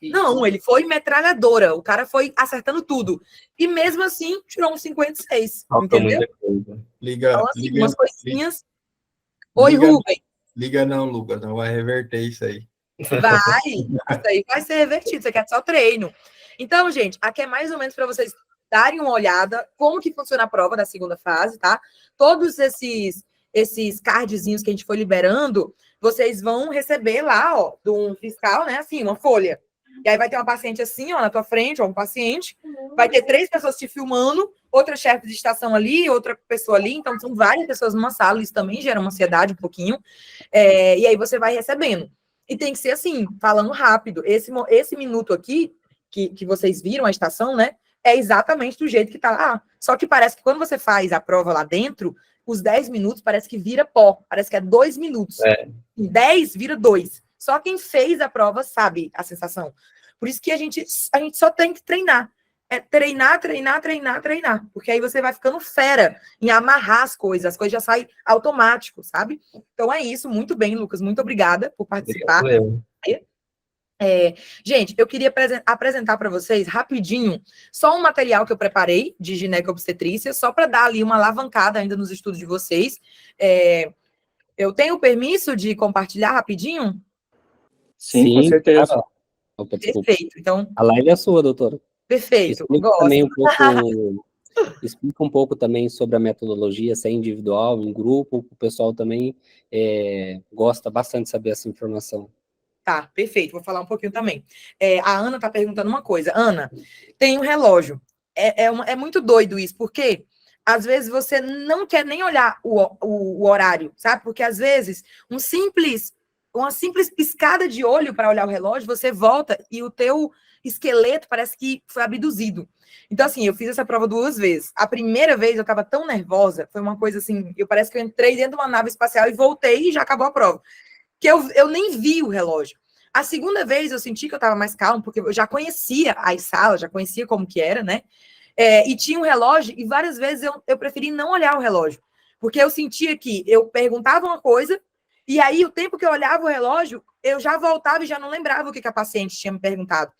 Não, ele foi metralhadora, o cara foi acertando tudo. E mesmo assim, tirou um 56, entendeu? Então, assim, umas coisinhas. Oi, Rubem. Liga não, Lucas, não vai reverter isso aí. Isso aí vai ser revertido, isso aqui é só treino. Então, gente, aqui é mais ou menos para vocês darem uma olhada como que funciona a prova da segunda fase, tá? Todos esses cardzinhos que a gente foi liberando, vocês vão receber lá, ó, de um fiscal, né, assim, uma folha. E aí vai ter uma paciente assim, ó, na tua frente, ou um paciente, vai ter 3 pessoas te filmando, outra chefe de estação ali, outra pessoa ali, então são várias pessoas numa sala, isso também gera uma ansiedade um pouquinho, e aí você vai recebendo. E tem que ser assim, falando rápido. Esse minuto aqui, que vocês viram a estação, né? É exatamente do jeito que tá lá. Só que parece que quando você faz a prova lá dentro, os 10 minutos parece que vira pó, parece que é 2 minutos. Em 10 vira 2. Só quem fez a prova sabe a sensação. Por isso que a gente só tem que treinar. É treinar, treinar, treinar, treinar. Porque aí você vai ficando fera em amarrar as coisas já saem automático, sabe? Então é isso, muito bem, Lucas. Muito obrigada por participar. Gente, eu queria apresentar para vocês rapidinho só um material que eu preparei de gineco-obstetrícia, só para dar ali uma alavancada ainda nos estudos de vocês. Eu tenho permisso de compartilhar rapidinho? Sim, com certeza. Claro. Opa, desculpa. Perfeito. Então, A live é sua, doutora. perfeito. Explica um pouco também sobre a metodologia, se é individual, em grupo, o pessoal também gosta bastante de saber essa informação. Tá, perfeito. Vou falar um pouquinho também. A Ana está perguntando uma coisa. Ana, tem um relógio. É muito doido isso, porque às vezes você não quer nem olhar o horário, sabe? Porque às vezes uma simples piscada de olho para olhar o relógio, você volta e o teu esqueleto parece que foi abduzido. Então, assim, eu fiz essa prova 2 vezes. A primeira vez eu estava tão nervosa, foi uma coisa assim, parece que eu entrei dentro de uma nave espacial e voltei e já acabou a prova. Que eu nem vi o relógio. A segunda vez eu senti que eu estava mais calma, porque eu já conhecia as salas, já conhecia como que era, né? E tinha um relógio, e várias vezes eu preferi não olhar o relógio, porque eu sentia que eu perguntava uma coisa, e aí o tempo que eu olhava o relógio, eu já voltava e já não lembrava o que a paciente tinha me perguntado.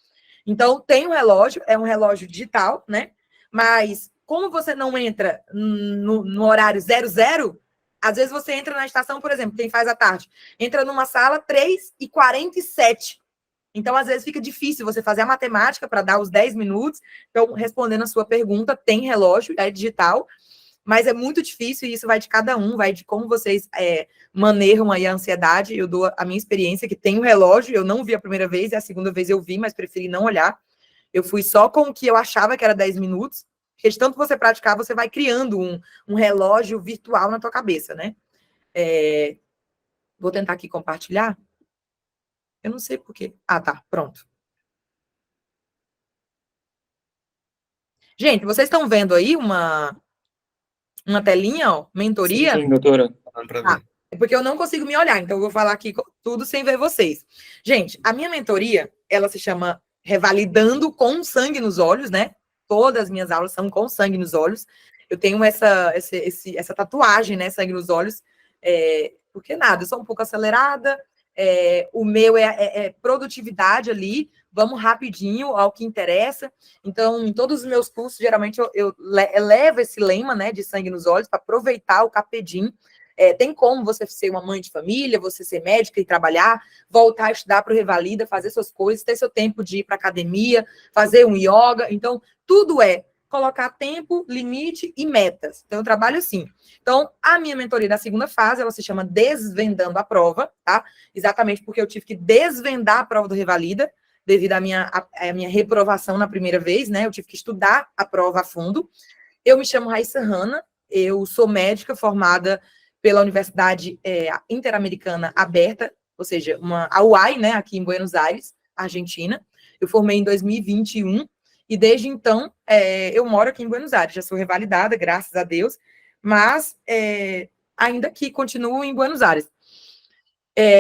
Então, tem um relógio, é um relógio digital, né? Mas, como você não entra no horário 00, às vezes você entra na estação, por exemplo, quem faz à tarde, entra numa sala 3h47. Então, às vezes, fica difícil você fazer a matemática para dar os 10 minutos. Então, respondendo a sua pergunta, tem relógio, é digital, mas é muito difícil e isso vai de cada um, vai de como vocês manejam aí a ansiedade. Eu dou a minha experiência, que tem um relógio, eu não vi a primeira vez, e a segunda vez eu vi, mas preferi não olhar. Eu fui só com o que eu achava que era 10 minutos, porque de tanto você praticar, você vai criando um relógio virtual na tua cabeça, né? Vou tentar aqui compartilhar. Eu não sei por quê. Ah, tá, pronto. Gente, vocês estão vendo aí uma telinha, ó, mentoria? Sim, doutora. É porque eu não consigo me olhar, então eu vou falar aqui tudo sem ver vocês. Gente, a minha mentoria, ela se chama Revalidando com Sangue nos Olhos, né? Todas as minhas aulas são com sangue nos olhos. Eu tenho essa tatuagem, né? Sangue nos olhos. Porque nada, eu sou um pouco acelerada. O meu é produtividade ali. Vamos rapidinho ao que interessa. Então, em todos os meus cursos, geralmente eu levo esse lema, né? De sangue nos olhos, para aproveitar o CAPEDIM. Tem como você ser uma mãe de família, você ser médica e trabalhar, voltar a estudar para o Revalida, fazer suas coisas, ter seu tempo de ir para academia, fazer um yoga. Então, tudo colocar tempo, limite e metas. Então, eu trabalho assim. Então, a minha mentoria da segunda fase, ela se chama Desvendando a Prova, tá? Exatamente porque eu tive que desvendar a prova do Revalida, devido à minha reprovação na primeira vez, né? Eu tive que estudar a prova a fundo. Eu me chamo Raíssa Hanna, eu sou médica formada pela Universidade Interamericana Aberta, ou seja, a UAI, né, aqui em Buenos Aires, Argentina. Eu formei em 2021 e desde então eu moro aqui em Buenos Aires. Já sou revalidada, graças a Deus, mas ainda que continuo em Buenos Aires.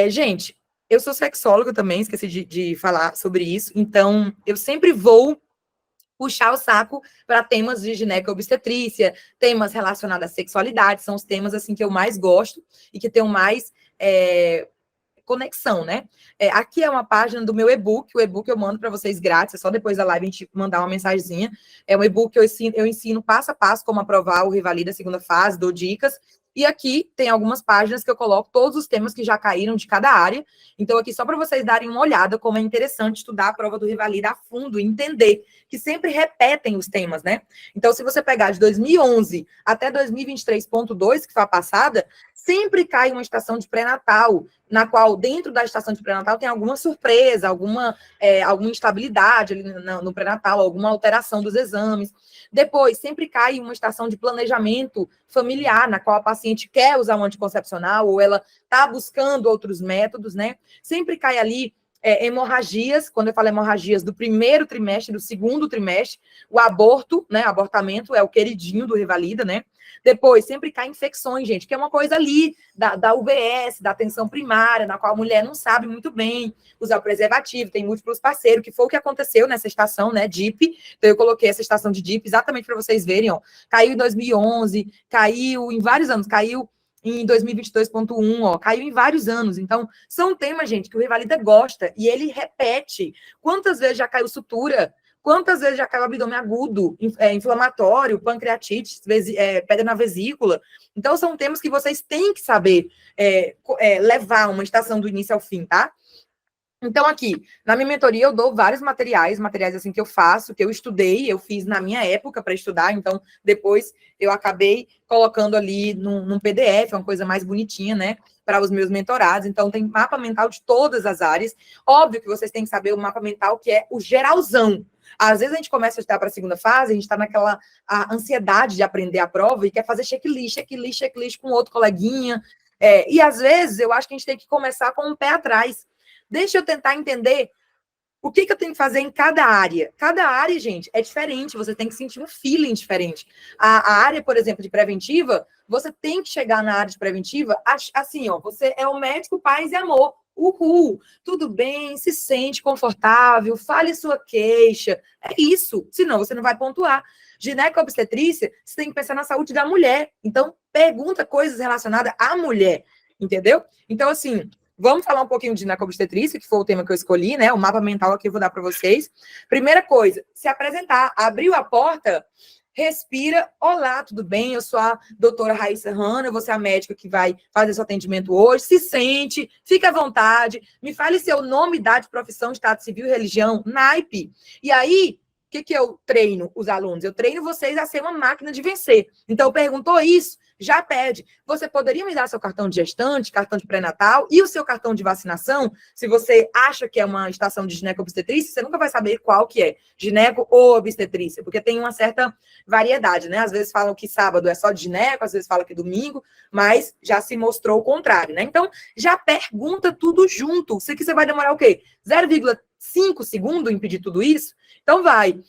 Gente, eu sou sexóloga também, esqueci de falar sobre isso, então eu sempre vou puxar o saco para temas de gineco-obstetrícia, temas relacionados à sexualidade, são os temas assim que eu mais gosto e que tenho mais conexão, né? Aqui é uma página do meu e-book, o e-book eu mando para vocês grátis, é só depois da live a gente mandar uma mensagenzinha. É um e-book que eu ensino passo a passo como aprovar o Revalida segunda fase, dou dicas. E aqui tem algumas páginas que eu coloco todos os temas que já caíram de cada área. Então, aqui só para vocês darem uma olhada como é interessante estudar a prova do Revalida a fundo e entender que sempre repetem os temas, né? Então, se você pegar de 2011 até 2023.2, que foi a passada, sempre cai uma estação de pré-natal, na qual, dentro da estação de pré-natal, tem alguma surpresa, alguma instabilidade ali no pré-natal, alguma alteração dos exames. Depois, sempre cai uma estação de planejamento familiar, na qual a paciente quer usar um anticoncepcional ou ela está buscando outros métodos, né? Sempre cai ali hemorragias, quando eu falo hemorragias do primeiro trimestre, do segundo trimestre, o aborto, né? Abortamento é o queridinho do Revalida, né? Depois, sempre cai infecções, gente, que é uma coisa ali da UVS, da atenção primária, na qual a mulher não sabe muito bem usar o preservativo, tem múltiplos parceiros, que foi o que aconteceu nessa estação, né, DIP. Então, eu coloquei essa estação de DIP exatamente para vocês verem, ó. Caiu em 2011, caiu em vários anos, caiu em 2022.1, ó, caiu em vários anos. Então, são temas, gente, que o Revalida gosta, e ele repete. Quantas vezes já caiu sutura? Quantas vezes já caiu abdômen agudo, inflamatório, pancreatite, pedra na vesícula? Então, são temas que vocês têm que saber levar uma estação do início ao fim, tá? Então, aqui, na minha mentoria, eu dou vários materiais assim que eu faço, que eu estudei, eu fiz na minha época para estudar, então, depois eu acabei colocando ali num PDF, uma coisa mais bonitinha, né, para os meus mentorados. Então, tem mapa mental de todas as áreas. Óbvio que vocês têm que saber o mapa mental, que é o geralzão. Às vezes a gente começa a estudar para a segunda fase, a gente está naquela ansiedade de aprender a prova e quer fazer checklist com outro coleguinha. E às vezes eu acho que a gente tem que começar com um pé atrás. Deixa eu tentar entender o que eu tenho que fazer em cada área. Cada área, gente, é diferente. Você tem que sentir um feeling diferente. A área, por exemplo, de preventiva, você tem que chegar na área de preventiva assim, ó. Você é o médico paz e amor. Uhul, tudo bem, se sente confortável, fale sua queixa. É isso, senão você não vai pontuar. Gineco-obstetrícia, você tem que pensar na saúde da mulher. Então, pergunta coisas relacionadas à mulher, entendeu? Então, assim, vamos falar um pouquinho de gineco-obstetrícia, que foi o tema que eu escolhi, né? O mapa mental aqui eu vou dar para vocês. Primeira coisa, se apresentar. Abriu a porta, respira. Olá, tudo bem? Eu sou a doutora Raíssa Hanna, eu vou ser a médica que vai fazer seu atendimento hoje. Se sente, fique à vontade. Me fale seu nome, idade, profissão, estado civil e religião, naipe. E aí, o que eu treino os alunos? Eu treino vocês a ser uma máquina de vencer. Então, perguntou isso, já pede. Você poderia me dar seu cartão de gestante, cartão de pré-natal e o seu cartão de vacinação? Se você acha que é uma estação de gineco-obstetrícia, você nunca vai saber qual que é, gineco ou obstetrícia, porque tem uma certa variedade, né? Às vezes falam que sábado é só de gineco, às vezes falam que domingo, mas já se mostrou o contrário, né? Então, já pergunta tudo junto. Isso aqui você vai demorar o quê? 0,5 segundos em pedir tudo isso? Então, vai.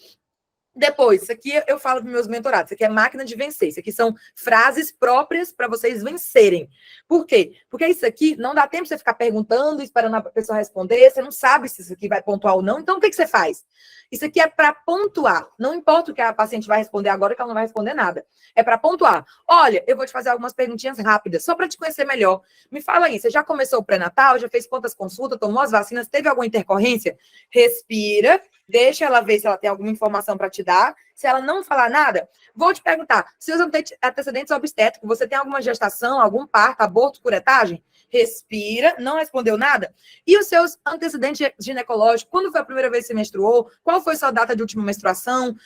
Depois, isso aqui eu falo para meus mentorados, isso aqui é máquina de vencer, isso aqui são frases próprias para vocês vencerem. Por quê? Porque isso aqui não dá tempo de você ficar perguntando, esperando a pessoa responder, você não sabe se isso aqui vai pontuar ou não, então o que você faz? Isso aqui é para pontuar, não importa o que a paciente vai responder agora, que ela não vai responder nada, é para pontuar. Olha, eu vou te fazer algumas perguntinhas rápidas, só para te conhecer melhor. Me fala aí, você já começou o pré-natal, já fez quantas consultas, tomou as vacinas, teve alguma intercorrência? Respira. Deixa ela ver se ela tem alguma informação para te dar. Se ela não falar nada, vou te perguntar, seus antecedentes obstétricos, você tem alguma gestação, algum parto, aborto, curetagem? Respira, não respondeu nada. E os seus antecedentes ginecológicos, quando foi a primeira vez que você menstruou? Qual foi sua data de última menstruação?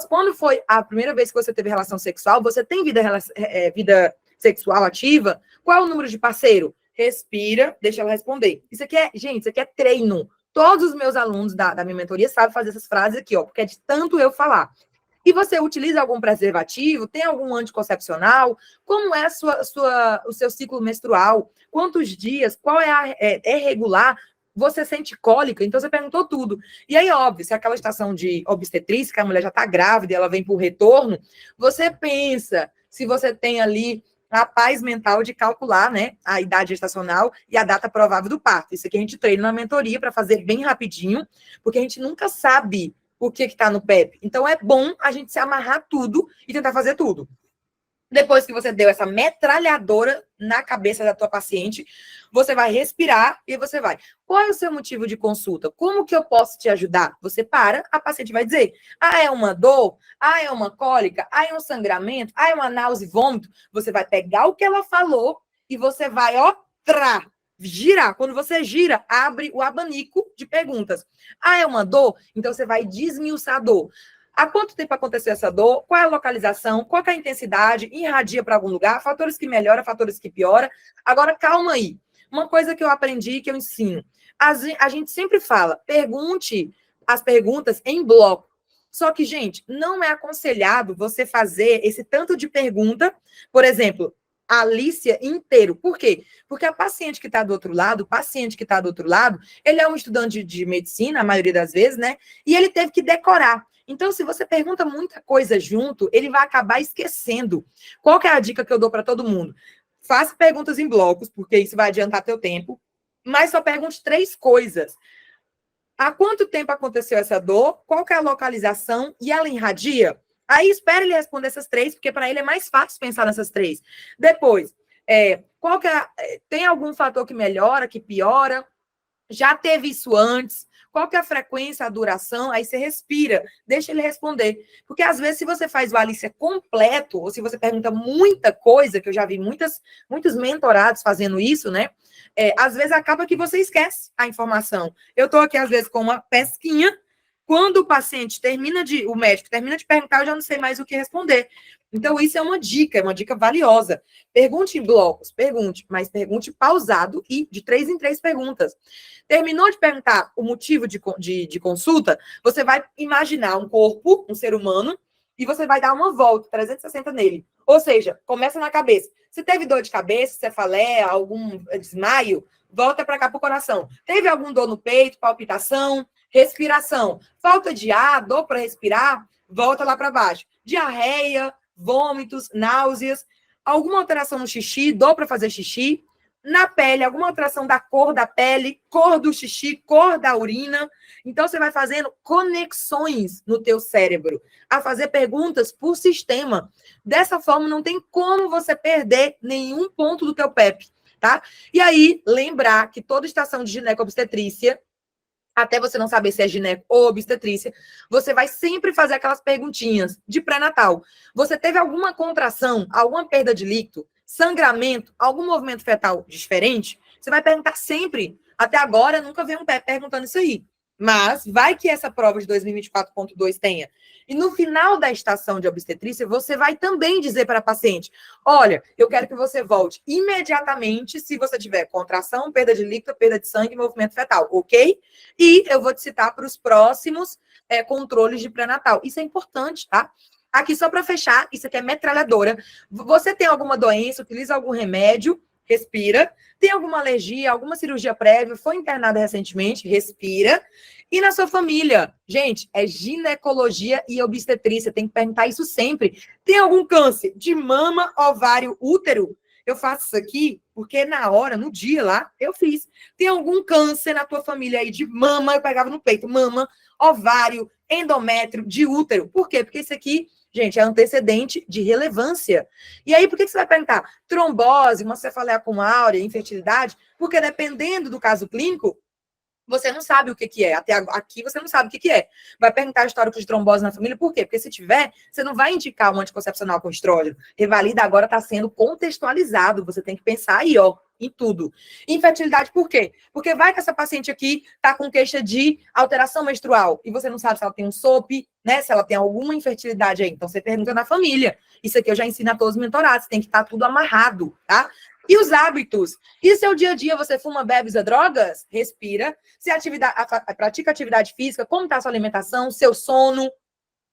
Quando foi a primeira vez que você teve relação sexual? Você tem vida sexual ativa? Qual é o número de parceiro? Respira, deixa ela responder. Isso aqui é treino. Todos os meus alunos da minha mentoria sabem fazer essas frases aqui, ó, porque é de tanto eu falar. E você utiliza algum preservativo? Tem algum anticoncepcional? Como é o seu ciclo menstrual? Quantos dias? Qual é regular? Você sente cólica? Então, você perguntou tudo. E aí, óbvio, se é aquela estação de obstetrícia, que a mulher já está grávida e ela vem para o retorno, você pensa se você tem ali a paz mental de calcular, né, a idade gestacional e a data provável do parto. Isso aqui a gente treina na mentoria para fazer bem rapidinho, porque a gente nunca sabe o que está no PEP. Então, é bom a gente se amarrar tudo e tentar fazer tudo. Depois que você deu essa metralhadora na cabeça da tua paciente, você vai respirar e você vai. Qual é o seu motivo de consulta? Como que eu posso te ajudar? Você para, a paciente vai dizer, é uma dor? É uma cólica? É um sangramento? É uma náusea e vômito? Você vai pegar o que ela falou e você vai, girar. Quando você gira, abre o abanico de perguntas. É uma dor? Então, você vai desmiuçar a dor. Há quanto tempo aconteceu essa dor? Qual é a localização? Qual é a intensidade? Irradia para algum lugar? Fatores que melhoram, fatores que pioram? Agora, calma aí. Uma coisa que eu aprendi, que eu ensino. A gente sempre fala, pergunte as perguntas em bloco. Só que, gente, não é aconselhado você fazer esse tanto de pergunta. Por exemplo, Alicia inteiro. Por quê? Porque a paciente que está do outro lado, o paciente que está do outro lado, ele é um estudante de medicina, a maioria das vezes, né? E ele teve que decorar. Então, se você pergunta muita coisa junto, ele vai acabar esquecendo. Qual que é a dica que eu dou para todo mundo? Faça perguntas em blocos, porque isso vai adiantar teu tempo, mas só pergunte 3 coisas. Há quanto tempo aconteceu essa dor? Qual que é a localização? E ela irradia? Aí espera ele responder essas 3, porque para ele é mais fácil pensar nessas 3. Depois, qual que tem algum fator que melhora, que piora? Já teve isso antes? Qual que é a frequência, a duração? Aí você respira, deixa ele responder. Porque, às vezes, se você faz o Alicia completo, ou se você pergunta muita coisa, que eu já vi muitos mentorados fazendo isso, né? Às vezes, acaba que você esquece a informação. Eu estou aqui, às vezes, com uma pesquinha. Quando o médico termina de perguntar, eu já não sei mais o que responder. Então, isso é uma dica valiosa. Pergunte em blocos, mas pergunte pausado e de 3 em 3 perguntas. Terminou de perguntar o motivo de consulta, você vai imaginar um corpo, um ser humano, e você vai dar uma volta, 360 nele. Ou seja, começa na cabeça. Se teve dor de cabeça, cefaleia, algum desmaio, volta para cá para o coração. Teve algum dor no peito, palpitação, respiração, falta de ar, dor para respirar, volta lá para baixo. Diarreia, vômitos, náuseas, alguma alteração no xixi, dor para fazer xixi, na pele, alguma alteração da cor da pele, cor do xixi, cor da urina. Então, você vai fazendo conexões no teu cérebro, a fazer perguntas por sistema. Dessa forma, não tem como você perder nenhum ponto do teu PEP, tá? E aí, lembrar que toda estação de ginecobstetrícia, até você não saber se é gineco ou obstetrícia, você vai sempre fazer aquelas perguntinhas de pré-natal. Você teve alguma contração, alguma perda de líquido, sangramento, algum movimento fetal diferente? Você vai perguntar sempre. Até agora, nunca vi um pé perguntando isso aí. Mas vai que essa prova de 2024.2 tenha. E no final da estação de obstetrícia, você vai também dizer para a paciente, olha, eu quero que você volte imediatamente se você tiver contração, perda de líquido, perda de sangue e movimento fetal, ok? E eu vou te citar para os próximos controles de pré-natal. Isso é importante, tá? Aqui, só para fechar, isso aqui é metralhadora. Você tem alguma doença, utiliza algum remédio, respira. Tem alguma alergia, alguma cirurgia prévia, foi internada recentemente, respira. E na sua família, gente, é ginecologia e obstetrícia, tem que perguntar isso sempre. Tem algum câncer de mama, ovário, útero? Eu faço isso aqui porque na hora, no dia lá, eu fiz. Tem algum câncer na tua família aí de mama, eu pegava no peito, mama, ovário, endométrio, de útero. Por quê? Porque isso aqui, gente, é antecedente de relevância. E aí, por que você vai perguntar? Trombose, uma cefaleia com áurea, infertilidade? Porque dependendo do caso clínico, você não sabe o que é. Até aqui você não sabe o que é. Vai perguntar histórico de trombose na família, por quê? Porque se tiver, você não vai indicar um anticoncepcional com estrógeno. Revalida agora está sendo contextualizado. Você tem que pensar aí, ó, em tudo. Infertilidade, por quê? Porque vai que essa paciente aqui está com queixa de alteração menstrual e você não sabe se ela tem um SOP, né? Se ela tem alguma infertilidade aí. Então, você pergunta na família. Isso aqui eu já ensino a todos os mentorados. Tem que estar tudo amarrado, tá? E os hábitos? E seu dia a dia, você fuma, bebe, usa drogas? Respira. Se pratica atividade física, como está a sua alimentação, seu sono?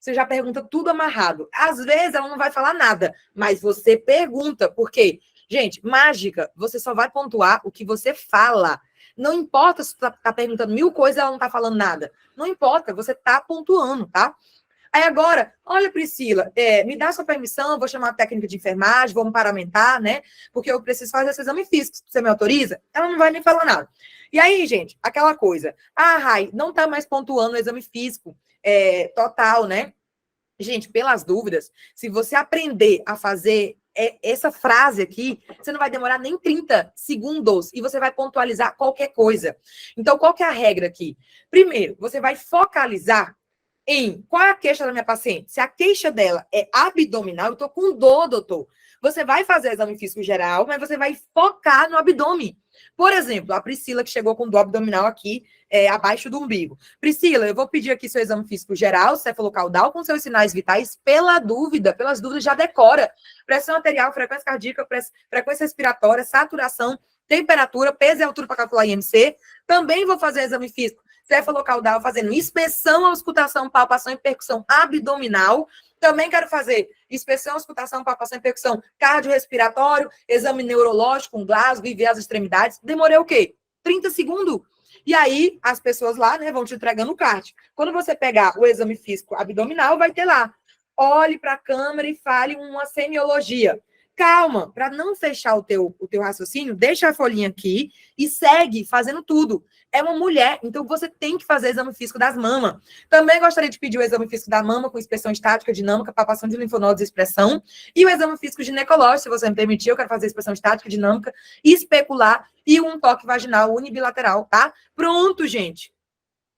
Você já pergunta tudo amarrado. Às vezes, ela não vai falar nada, mas você pergunta. Por quê? Gente, mágica, você só vai pontuar o que você fala. Não importa se você está perguntando 1000 coisas e ela não está falando nada. Não importa, você está pontuando, tá? Aí agora, olha, Priscila, me dá sua permissão, eu vou chamar a técnica de enfermagem, vou me paramentar, né? Porque eu preciso fazer esse exame físico. Você me autoriza? Ela não vai nem falar nada. E aí, gente, aquela coisa. Ah, Rai, não está mais pontuando o exame físico total, né? Gente, pelas dúvidas, se você aprender a fazer essa frase aqui, você não vai demorar nem 30 segundos e você vai pontualizar qualquer coisa. Então, qual que é a regra aqui? Primeiro, você vai focalizar em qual é a queixa da minha paciente. Se a queixa dela é abdominal, eu tô com dor, doutor. Você vai fazer exame físico geral, mas você vai focar no abdômen. Por exemplo, a Priscila, que chegou com dor abdominal aqui, abaixo do umbigo. Priscila, eu vou pedir aqui seu exame físico geral, cefalocaudal, com seus sinais vitais, pelas dúvidas já decora. Pressão arterial, frequência cardíaca, frequência respiratória, saturação, temperatura, peso e altura para calcular IMC. Também vou fazer exame físico cefalocaudal, fazendo inspeção, auscultação, palpação e percussão abdominal. Também quero fazer inspeção, auscultação, palpação e percussão cardiorrespiratório, exame neurológico com Glasgow e ver as extremidades. Demorei o quê? 30 segundos. E aí, as pessoas lá, né, vão te entregando o card. Quando você pegar o exame físico abdominal, vai ter lá. Olhe para a câmera e fale uma semiologia. Calma, para não fechar o teu raciocínio, deixa a folhinha aqui e segue fazendo tudo. É uma mulher, então você tem que fazer exame físico das mamas. Também gostaria de pedir o exame físico da mama com inspeção estática, dinâmica, palpação de linfonodos e expressão. E o exame físico ginecológico, se você me permitir, eu quero fazer inspeção estática, dinâmica, especular e um toque vaginal unibilateral, tá? Pronto, gente.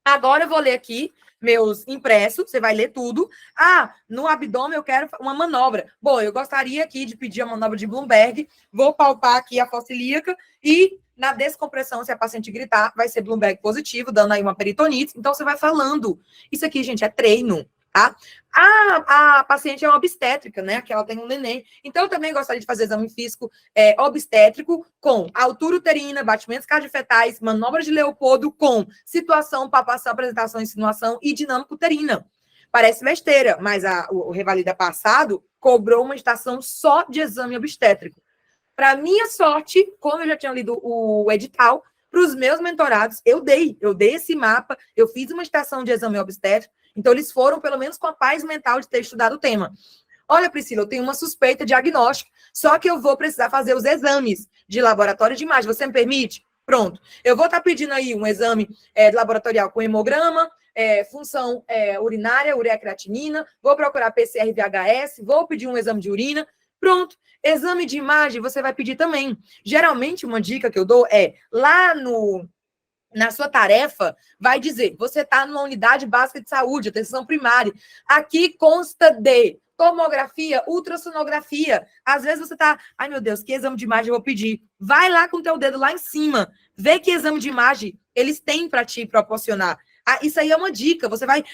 Agora eu vou ler aqui meus impressos, você vai ler tudo. Ah, no abdômen eu quero uma manobra. Bom, eu gostaria aqui de pedir a manobra de Bloomberg, vou palpar aqui a fossa ilíaca e na descompressão, se a paciente gritar, vai ser Bloomberg positivo, dando aí uma peritonite. Então, você vai falando. Isso aqui, gente, é treino, tá? A paciente é uma obstétrica, né? Que ela tem um neném. Então, eu também gostaria de fazer exame físico obstétrico com altura uterina, batimentos cardiofetais, manobra de Leopoldo com situação, palpação, apresentação, insinuação e dinâmica uterina. Parece besteira, mas o Revalida passado cobrou uma estação só de exame obstétrico. Para minha sorte, como eu já tinha lido o edital, para os meus mentorados, eu dei esse mapa, eu fiz uma estação de exame obstétrico, então eles foram, pelo menos, com a paz mental de ter estudado o tema. Olha, Priscila, eu tenho uma suspeita diagnóstica, só que eu vou precisar fazer os exames de laboratório de imagem. Você me permite? Pronto. Eu vou estar pedindo aí um exame laboratorial com hemograma, função urinária, ureia creatinina, vou procurar PCR VHS, vou pedir um exame de urina. Pronto. Exame de imagem você vai pedir também. Geralmente, uma dica que eu dou é, lá na sua tarefa, vai dizer, você está numa unidade básica de saúde, atenção primária. Aqui consta de tomografia, ultrassonografia. Às vezes você está, ai meu Deus, que exame de imagem eu vou pedir? Vai lá com o teu dedo lá em cima, vê que exame de imagem eles têm para te proporcionar. Isso aí é uma dica. Você vai,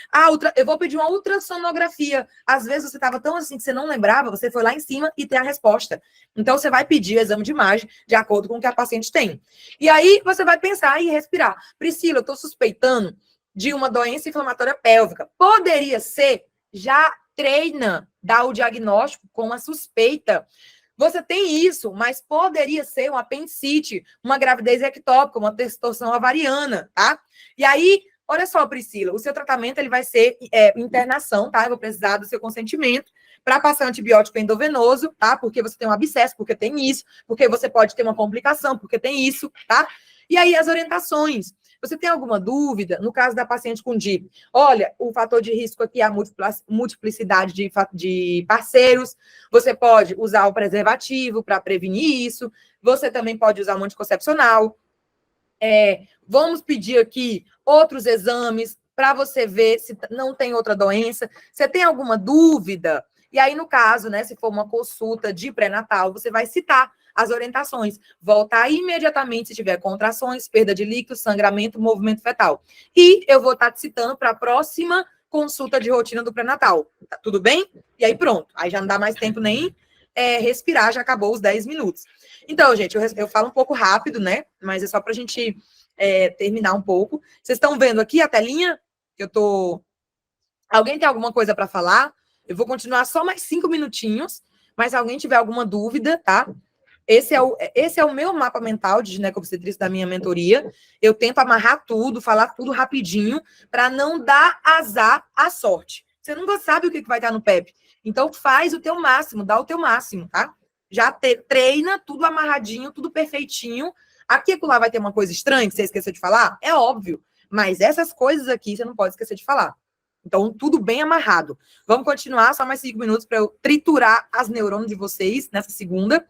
eu vou pedir uma ultrassonografia. Às vezes você estava tão assim que você não lembrava, você foi lá em cima e tem a resposta. Então você vai pedir o exame de imagem de acordo com o que a paciente tem. E aí você vai pensar e respirar. Priscila, eu estou suspeitando de uma doença inflamatória pélvica. Poderia ser, já treina, dá o diagnóstico com a suspeita. Você tem isso, mas poderia ser uma apendicite, uma gravidez ectópica, uma distorção ovariana, tá? E aí, olha só, Priscila, o seu tratamento ele vai ser internação, tá? Eu vou precisar do seu consentimento para passar antibiótico endovenoso, tá? Porque você tem um abscesso, porque tem isso, porque você pode ter uma complicação, porque tem isso, tá? E aí, as orientações. Você tem alguma dúvida? No caso da paciente com DIP, olha, o fator de risco aqui é a multiplicidade de parceiros. Você pode usar o preservativo para prevenir isso. Você também pode usar um anticoncepcional. Vamos pedir aqui outros exames para você ver se não tem outra doença. Você tem alguma dúvida? E aí, no caso, né, se for uma consulta de pré-natal, você vai citar as orientações. Voltar imediatamente se tiver contrações, perda de líquido, sangramento, movimento fetal. E eu vou estar te citando para a próxima consulta de rotina do pré-natal. Tá tudo bem? E aí, pronto. Aí já não dá mais tempo nem respirar, já acabou os 10 minutos. Então, gente, eu falo um pouco rápido, né? Mas é só para a gente terminar um pouco. Vocês estão vendo aqui a telinha? Que eu tô... Alguém tem alguma coisa para falar? Eu vou continuar só mais 5 minutinhos, mas se alguém tiver alguma dúvida, tá? Esse é o meu mapa mental de ginecobstetrícia da minha mentoria. Eu tento amarrar tudo, falar tudo rapidinho, para não dar azar à sorte. Você nunca sabe o que vai estar no PEP. Então, faz o teu máximo, dá o teu máximo, tá? Já treina tudo amarradinho, tudo perfeitinho. Aqui e lá vai ter uma coisa estranha que você esqueceu de falar? É óbvio. Mas essas coisas aqui você não pode esquecer de falar. Então, tudo bem amarrado. Vamos continuar, só mais 5 minutos para eu triturar as neurônios de vocês nessa segunda.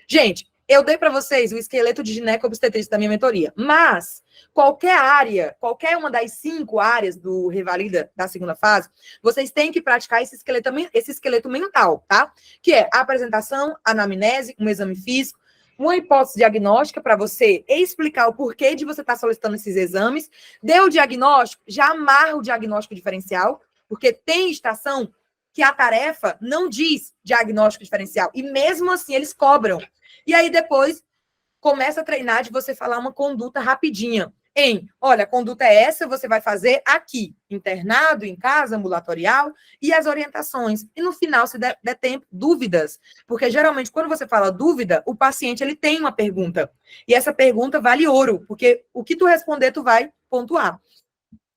Gente, eu dei para vocês o esqueleto de ginecobstetrícia da minha mentoria, mas qualquer área, qualquer uma das 5 áreas do Revalida da segunda fase, vocês têm que praticar esse esqueleto mental, tá? Que é a apresentação, anamnese, um exame físico, uma hipótese diagnóstica para você explicar o porquê de você estar solicitando esses exames, deu o diagnóstico, já amarra o diagnóstico diferencial, porque tem estação que a tarefa não diz diagnóstico diferencial, e mesmo assim eles cobram. E aí depois começa a treinar de você falar uma conduta rapidinha. olha, a conduta é essa, você vai fazer aqui, internado, em casa, ambulatorial, e as orientações. E no final, se der tempo, dúvidas. Porque, geralmente, quando você fala dúvida, o paciente, ele tem uma pergunta. E essa pergunta vale ouro, porque o que tu responder, tu vai pontuar.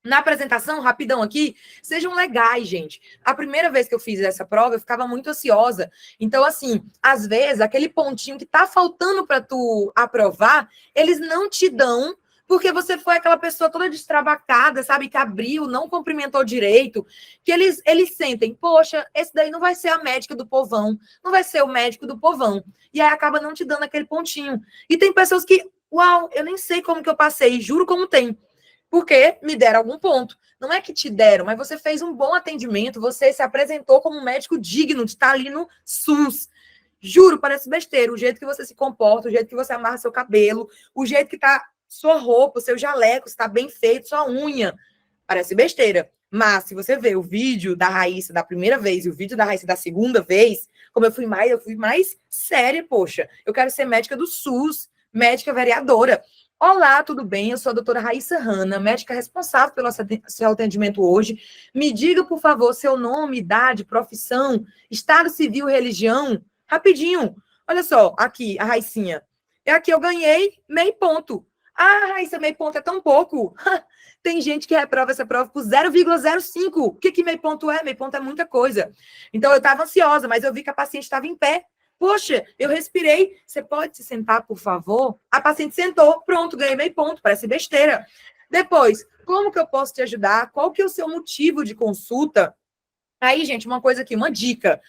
Na apresentação, rapidão aqui, sejam legais, gente. A primeira vez que eu fiz essa prova, eu ficava muito ansiosa. Então, assim, às vezes, aquele pontinho que tá faltando para tu aprovar, eles não te dão, porque você foi aquela pessoa toda destrabacada, sabe, que abriu, não cumprimentou direito, que eles sentem, poxa, esse daí não vai ser a médica do povão, não vai ser o médico do povão. E aí acaba não te dando aquele pontinho. E tem pessoas que, uau, eu nem sei como que eu passei, juro como tem. Porque me deram algum ponto. Não é que te deram, mas você fez um bom atendimento, você se apresentou como um médico digno de estar ali no SUS. Juro, parece besteira. O jeito que você se comporta, o jeito que você amarra seu cabelo, o jeito que tá sua roupa, seu jaleco, está bem feito, sua unha. Parece besteira. Mas se você vê o vídeo da Raíssa da primeira vez e o vídeo da Raíssa da segunda vez, como eu fui mais séria, poxa. Eu quero ser médica do SUS, médica vereadora. Olá, tudo bem? Eu sou a doutora Raíssa Hanna, médica responsável pelo seu atendimento hoje. Me diga, por favor, seu nome, idade, profissão, estado civil, religião. Rapidinho. Olha só, aqui, a Raicinha. Aqui eu ganhei meio ponto. Ah, Raíssa, meio ponto é tão pouco. Tem gente que reprova essa prova por 0,05. O que meio ponto é? Meio ponto é muita coisa. Então, eu estava ansiosa, mas eu vi que a paciente estava em pé. Poxa, eu respirei. Você pode se sentar, por favor? A paciente sentou. Pronto, ganhei meio ponto. Parece besteira. Depois, como que eu posso te ajudar? Qual que é o seu motivo de consulta? Aí, gente, uma coisa aqui, uma dica.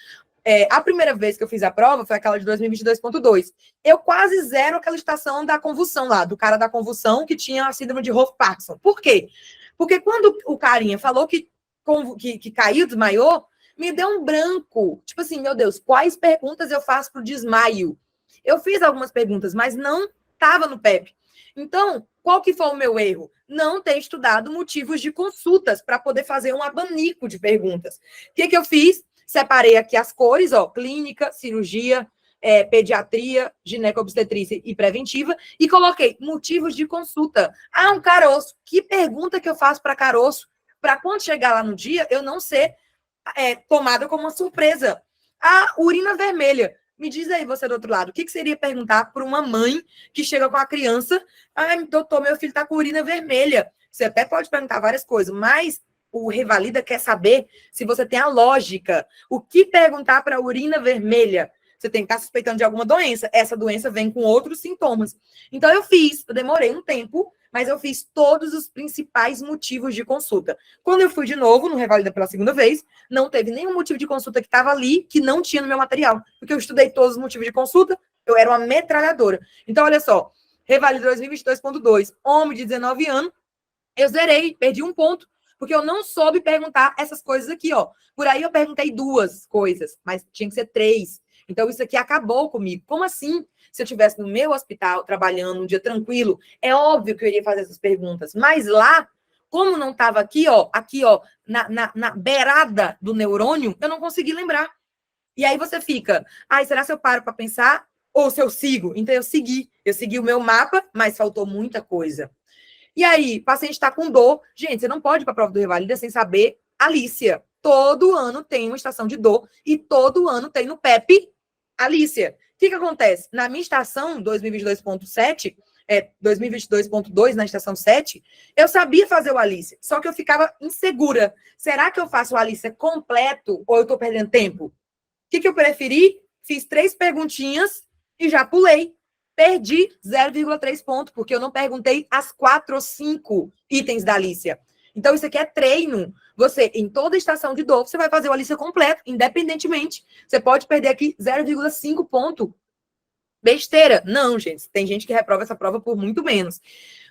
A primeira vez que eu fiz a prova foi aquela de 2022.2. Eu quase zero aquela estação da convulsão lá, do cara da convulsão que tinha a síndrome de Hooft-Parkinson. Por quê? Porque quando o carinha falou que caiu, desmaiou, me deu um branco. Tipo assim, meu Deus, quais perguntas eu faço para o desmaio? Eu fiz algumas perguntas, mas não estava no PEP. Então, qual que foi o meu erro? Não ter estudado motivos de consultas para poder fazer um abanico de perguntas. O que eu fiz? Separei aqui as cores, ó, clínica, cirurgia, pediatria, ginecobstetrícia e preventiva, e coloquei motivos de consulta. Ah, um caroço. Que pergunta que eu faço para caroço? Para quando chegar lá no dia, eu não ser tomada como uma surpresa. A urina vermelha. Me diz aí, você do outro lado, o que seria perguntar para uma mãe que chega com a criança, doutor, meu filho está com urina vermelha. Você até pode perguntar várias coisas, mas o Revalida quer saber se você tem a lógica. O que perguntar para a urina vermelha? Você tem que estar suspeitando de alguma doença. Essa doença vem com outros sintomas. Então, eu demorei um tempo, mas eu fiz todos os principais motivos de consulta. Quando eu fui de novo, no Revalida pela segunda vez, não teve nenhum motivo de consulta que estava ali, que não tinha no meu material. Porque eu estudei todos os motivos de consulta, eu era uma metralhadora. Então, olha só, Revalida 2022.2, homem de 19 anos, eu zerei, perdi um ponto, porque eu não soube perguntar essas coisas aqui, ó. Por aí eu perguntei 2 coisas, mas tinha que ser 3. Então, isso aqui acabou comigo. Como assim? Se eu estivesse no meu hospital, trabalhando um dia tranquilo, é óbvio que eu iria fazer essas perguntas. Mas lá, como não estava aqui, ó, na beirada do neurônio, eu não consegui lembrar. E aí você fica, será que eu paro para pensar? Ou se eu sigo? Então, eu segui o meu mapa, mas faltou muita coisa. E aí, paciente está com dor. Gente, você não pode ir para a prova do Revalida sem saber Alícia. Todo ano tem uma estação de dor e todo ano tem no PEP Alícia. O que acontece? Na minha estação, 2022.7, 2022.2, na estação 7, eu sabia fazer o Alícia, só que eu ficava insegura. Será que eu faço o Alícia completo ou eu estou perdendo tempo? O que eu preferi? Fiz 3 perguntinhas e já pulei. Perdi 0,3 ponto, porque eu não perguntei as 4 ou 5 itens da Alícia. Então, isso aqui é treino. Você, em toda estação de dor, você vai fazer o Alícia completo, independentemente. Você pode perder aqui 0,5 ponto. Besteira. Não, gente. Tem gente que reprova essa prova por muito menos.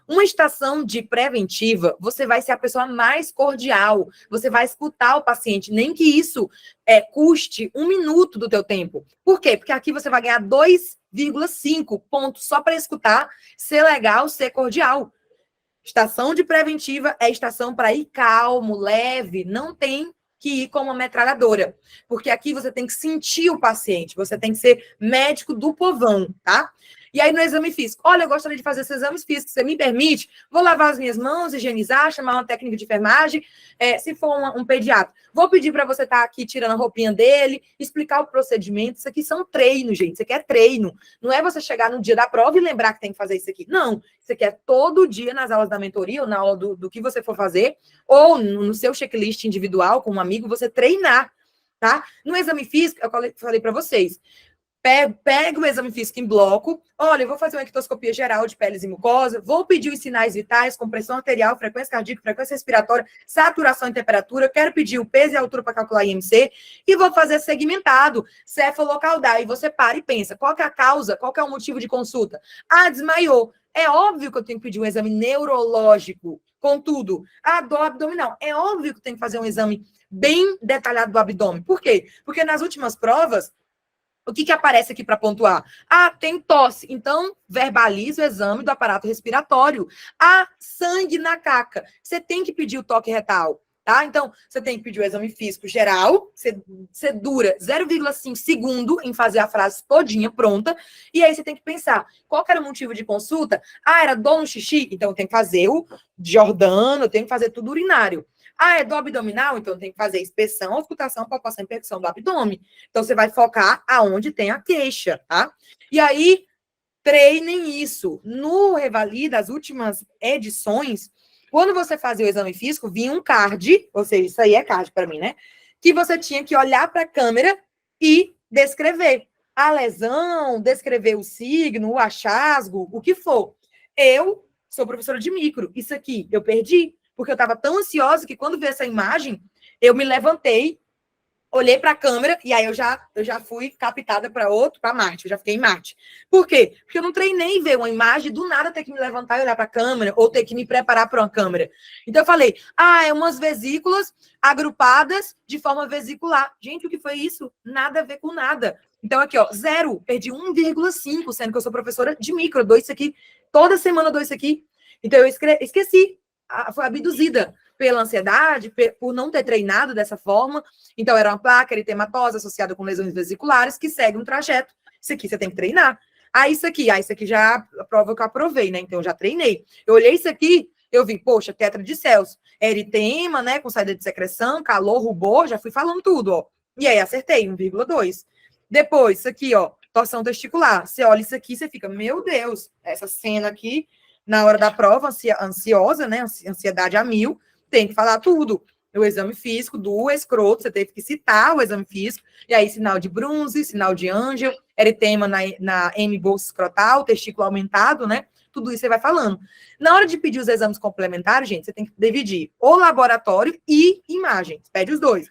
Uma estação de preventiva, você vai ser a pessoa mais cordial. Você vai escutar o paciente, nem que isso custe 1 minuto do teu tempo. Por quê? Porque aqui você vai ganhar 2,5 pontos só para escutar, ser legal, ser cordial. Estação de preventiva é estação para ir calmo, leve, não tem que ir como uma metralhadora, porque aqui você tem que sentir o paciente, você tem que ser médico do povão, tá? E aí, no exame físico, olha, eu gostaria de fazer esses exames físicos, você me permite? Vou lavar as minhas mãos, higienizar, chamar uma técnica de enfermagem, se for um pediatra. Vou pedir para você estar aqui tirando a roupinha dele, explicar o procedimento. Isso aqui são treinos, gente. Isso aqui é treino. Não é você chegar no dia da prova e lembrar que tem que fazer isso aqui. Não. Isso aqui é todo dia nas aulas da mentoria, ou na aula do que você for fazer, ou no seu checklist individual com um amigo, você treinar, tá? No exame físico, eu falei para vocês, pega o exame físico em bloco, olha, eu vou fazer uma ectoscopia geral de peles e mucosa, vou pedir os sinais vitais, como pressão arterial, frequência cardíaca, frequência respiratória, saturação e temperatura, quero pedir o peso e a altura para calcular IMC, e vou fazer segmentado, cefalocaudal, e você para e pensa, qual que é a causa, qual que é o motivo de consulta? Ah, desmaiou. É óbvio que eu tenho que pedir um exame neurológico, contudo, a dor abdominal, é óbvio que eu tenho que fazer um exame bem detalhado do abdômen. Por quê? Porque nas últimas provas, o que aparece aqui para pontuar? Ah, tem tosse. Então, verbaliza o exame do aparato respiratório. Ah, sangue na caca. Você tem que pedir o toque retal, tá? Então, você tem que pedir o exame físico geral. Você dura 0,5 segundo em fazer a frase todinha pronta. E aí você tem que pensar, qual que era o motivo de consulta? Ah, era dor no xixi? Então, tem que fazer o Jordano, tem que fazer tudo urinário. Ah, é do abdominal? Então tem que fazer inspeção, auscultação, palpação e percussão do abdômen. Então você vai focar aonde tem a queixa, tá? E aí, treinem isso. No Revalida, as últimas edições, quando você fazia o exame físico, vinha um card, ou seja, isso aí é card para mim, né? Que você tinha que olhar para a câmera e descrever a lesão, descrever o signo, o achasgo, o que for. Eu sou professora de micro. Isso aqui eu perdi. Porque eu estava tão ansiosa que quando vi essa imagem, eu me levantei, olhei para a câmera e aí eu já fui captada para Marte, eu já fiquei em Marte. Por quê? Porque eu não treinei ver uma imagem, do nada ter que me levantar e olhar para a câmera, ou ter que me preparar para uma câmera. Então eu falei, é umas vesículas agrupadas de forma vesicular. Gente, o que foi isso? Nada a ver com nada. Então aqui, ó, 0, perdi 1,5, sendo que eu sou professora de micro, dou isso aqui, toda semana dou isso aqui. Então eu esqueci. Foi abduzida pela ansiedade, por não ter treinado dessa forma. Então, era uma placa eritematosa associada com lesões vesiculares que segue um trajeto. Isso aqui você tem que treinar. Isso aqui já a prova que eu aprovei, né? Então, eu já treinei. Eu olhei isso aqui, eu vi, poxa, tetra de Celso, eritema, né? Com saída de secreção, calor, rubor, já fui falando tudo, ó. E aí, acertei, 1,2. Depois, isso aqui, ó, torção testicular. Você olha isso aqui, você fica, meu Deus, essa cena aqui, na hora da prova, ansiosa, né? Ansiedade a 1000, tem que falar tudo. O exame físico do escroto, você teve que citar o exame físico, e aí sinal de Brunze, sinal de Angel, eritema na M-bolsa escrotal, testículo aumentado, né? Tudo isso você vai falando. Na hora de pedir os exames complementares, gente, você tem que dividir o laboratório e imagem. Pede os dois.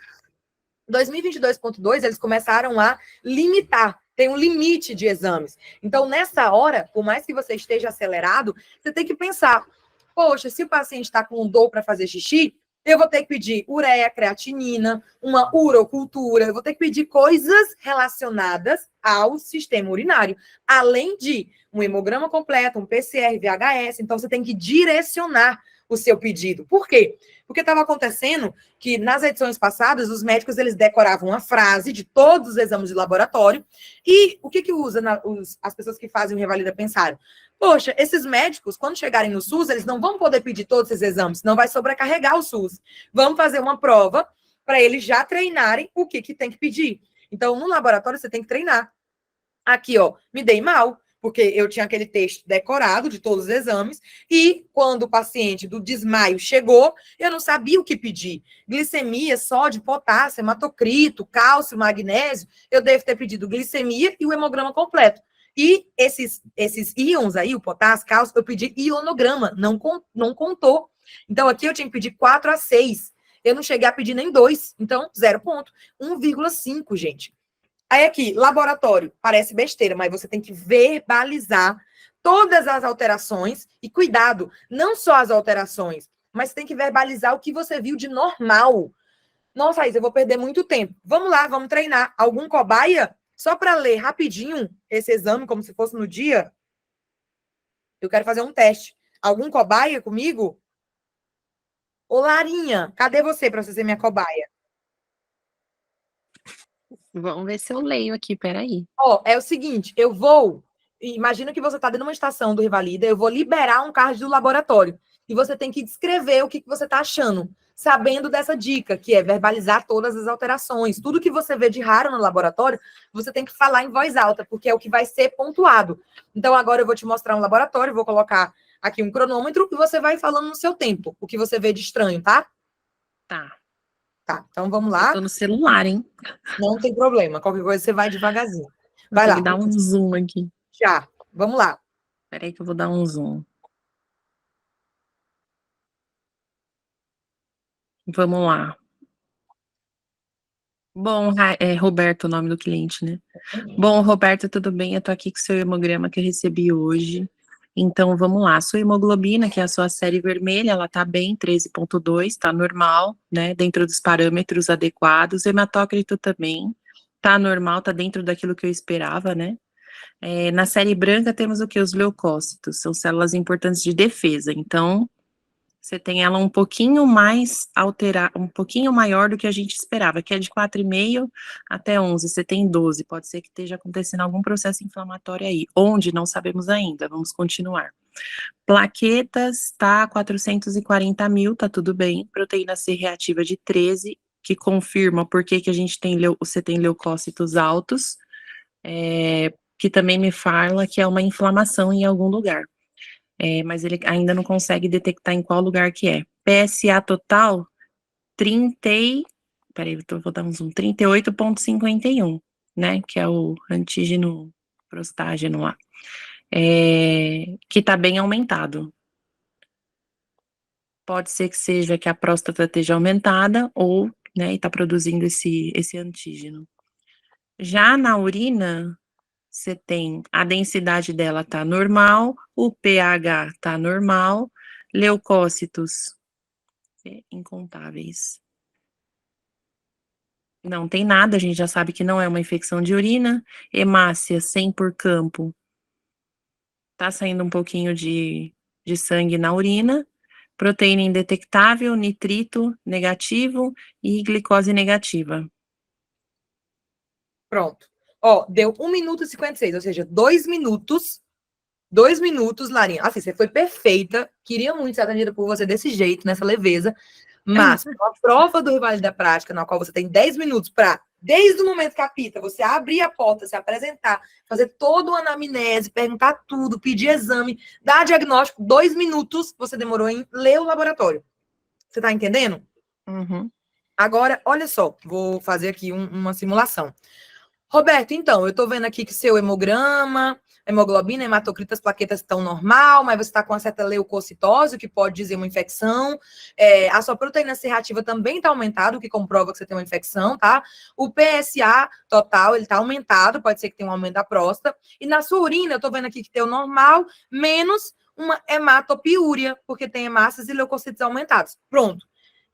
2022.2, eles começaram a limitar. Tem um limite de exames. Então, nessa hora, por mais que você esteja acelerado, você tem que pensar, poxa, se o paciente está com dor para fazer xixi, eu vou ter que pedir ureia, creatinina, uma urocultura, eu vou ter que pedir coisas relacionadas ao sistema urinário, além de um hemograma completo, um PCR, VHS. Então, você tem que direcionar o seu pedido. Por quê? Porque estava acontecendo que nas edições passadas, os médicos eles decoravam uma frase de todos os exames de laboratório, e o que usa as pessoas que fazem o Revalida pensaram? Poxa, esses médicos, quando chegarem no SUS, eles não vão poder pedir todos esses exames, não vai sobrecarregar o SUS. Vamos fazer uma prova para eles já treinarem o que tem que pedir. Então, no laboratório, você tem que treinar. Aqui, ó, me dei mal, porque eu tinha aquele texto decorado de todos os exames, e quando o paciente do desmaio chegou, eu não sabia o que pedir. Glicemia, sódio, potássio, hematocrito, cálcio, magnésio, eu devo ter pedido glicemia e o hemograma completo. E esses íons aí, o potássio, cálcio, eu pedi ionograma, não contou. Então, aqui eu tinha que pedir 4 a 6. Eu não cheguei a pedir nem 2, então, 0 ponto. 1,5, gente. Aí aqui, laboratório, parece besteira, mas você tem que verbalizar todas as alterações, e cuidado, não só as alterações, mas tem que verbalizar o que você viu de normal. Nossa, Raíssa, eu vou perder muito tempo. Vamos lá, vamos treinar. Algum cobaia? Só para ler rapidinho esse exame, como se fosse no dia. Eu quero fazer um teste. Algum cobaia comigo? Ô, Larinha, cadê você para você ser minha cobaia? Vamos ver se eu leio aqui, peraí. Ó, é o seguinte, eu vou imagina que você está dentro de uma estação do Revalida, eu vou liberar um card do laboratório. E você tem que descrever o que você está achando, sabendo dessa dica, que é verbalizar todas as alterações. Tudo que você vê de raro no laboratório, você tem que falar em voz alta, porque é o que vai ser pontuado. Então, agora eu vou te mostrar um laboratório, vou colocar aqui um cronômetro, e você vai falando no seu tempo, o que você vê de estranho, tá? Tá. Tá, então vamos Eu lá. tô no celular, hein? Não tem problema, qualquer coisa você vai devagarzinho. Vai Tem lá. que dar um zoom aqui. Já, vamos lá. Peraí que eu vou dar um zoom. Vamos lá. Bom, é Roberto o nome do cliente, né? Bom, Roberto, tudo bem? Eu tô aqui com o seu hemograma que eu recebi hoje. Então, vamos lá. Sua hemoglobina, que é a sua série vermelha, ela tá bem, 13,2, tá normal, né? Dentro dos parâmetros adequados. O hematócrito também tá normal, tá dentro daquilo que eu esperava, né? Na série branca temos o que? Os leucócitos, são células importantes de defesa. Então, você tem ela um pouquinho mais alterada, um pouquinho maior do que a gente esperava, que é de 4,5 até 11, você tem 12, pode ser que esteja acontecendo algum processo inflamatório aí, onde não sabemos ainda, vamos continuar. Plaquetas, tá, 440 mil, tá tudo bem, proteína C reativa de 13, que confirma por que a gente tem, você tem leucócitos altos, que também me fala que é uma inflamação em algum lugar. Mas ele ainda não consegue detectar em qual lugar que é. PSA total, 38,51, né, que é o antígeno prostágeno lá, que tá bem aumentado. Pode ser que seja que a próstata esteja aumentada ou, né, e tá produzindo esse antígeno. Já na urina, você tem a densidade dela tá normal, o pH tá normal, leucócitos incontáveis. Não tem nada, a gente já sabe que não é uma infecção de urina. Hemácia 100 por campo. Tá saindo um pouquinho de sangue na urina. Proteína indetectável, nitrito negativo e glicose negativa. Pronto. Ó, deu 1 minuto e 56, ou seja, 2 minutos. 2 minutos, Larinha. Assim, você foi perfeita. Queria muito ser atendida por você desse jeito, nessa leveza. Mas, uma prova do Revalida Prática, na qual você tem 10 minutos para, desde o momento que apita, você abrir a porta, se apresentar, fazer toda uma anamnese, perguntar tudo, pedir exame, dar diagnóstico, 2 minutos você demorou em ler o laboratório. Você tá entendendo? Uhum. Agora, olha só, vou fazer aqui uma simulação. Roberto, então, eu estou vendo aqui que seu hemograma, hemoglobina, hematocritas, plaquetas estão normal, mas você está com uma certa leucocitose, o que pode dizer uma infecção. A sua proteína C reativa também está aumentada, o que comprova que você tem uma infecção, tá? O PSA total, ele está aumentado, pode ser que tenha um aumento da próstata. E na sua urina, eu estou vendo aqui que tem o normal, menos uma hematopiúria, porque tem hemácias e leucocitos aumentados. Pronto. O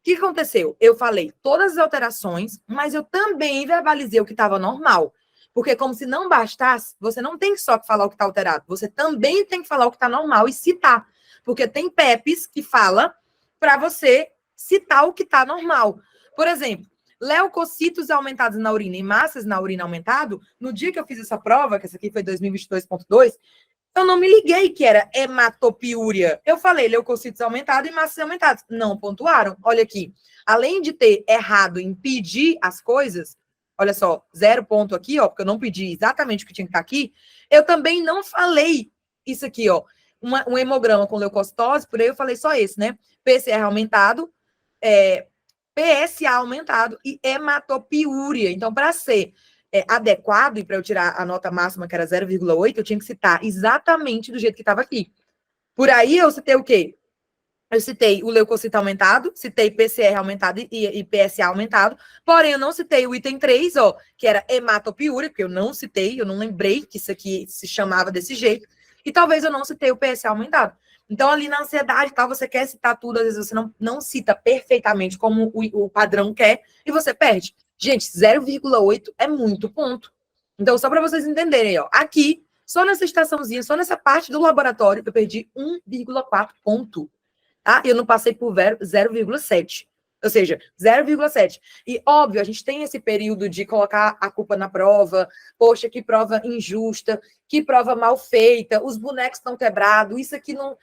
que aconteceu? Eu falei todas as alterações, mas eu também verbalizei o que estava normal. Porque, como se não bastasse, você não tem só que falar o que está alterado, você também tem que falar o que está normal e citar. Porque tem PEPs que fala para você citar o que está normal. Por exemplo, leucocitos aumentados na urina e massas na urina aumentado, no dia que eu fiz essa prova, que essa aqui foi 2022.2, eu não me liguei que era hematopiúria. Eu falei leucocitos aumentados e massas aumentadas. Não pontuaram. Olha aqui. Além de ter errado em pedir as coisas, olha só, 0 ponto aqui, ó, porque eu não pedi exatamente o que tinha que estar aqui, eu também não falei isso aqui, ó. Um hemograma com leucocitose, por aí eu falei só esse, né? PCR aumentado, PSA aumentado e hematopiúria. Então, para ser adequado e para eu tirar a nota máxima, que era 0,8, eu tinha que citar exatamente do jeito que estava aqui. Por aí eu citei o quê? Eu citei o leucocito aumentado, citei PCR aumentado e PSA aumentado, porém eu não citei o item 3, ó, que era hematopiúria, porque eu não citei, eu não lembrei que isso aqui se chamava desse jeito, e talvez eu não citei o PSA aumentado. Então, ali na ansiedade e tal, você quer citar tudo, às vezes você não cita perfeitamente como o padrão quer, e você perde. Gente, 0,8 é muito ponto. Então, só para vocês entenderem, ó, aqui, só nessa estaçãozinha, só nessa parte do laboratório, eu perdi 1,4 ponto. Tá? Eu não passei por 0,7. Ou seja, 0,7. E, óbvio, a gente tem esse período de colocar a culpa na prova. Poxa, que prova injusta, que prova mal feita, os bonecos estão quebrados, isso aqui não...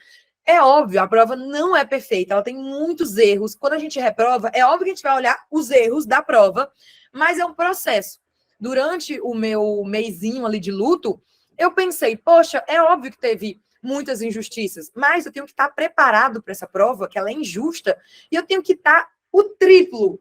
É óbvio, a prova não é perfeita, ela tem muitos erros. Quando a gente reprova, é óbvio que a gente vai olhar os erros da prova, mas é um processo. Durante o meu mesinho ali de luto, eu pensei, poxa, é óbvio que teve muitas injustiças, mas eu tenho que estar preparado para essa prova, que ela é injusta, e eu tenho que estar o triplo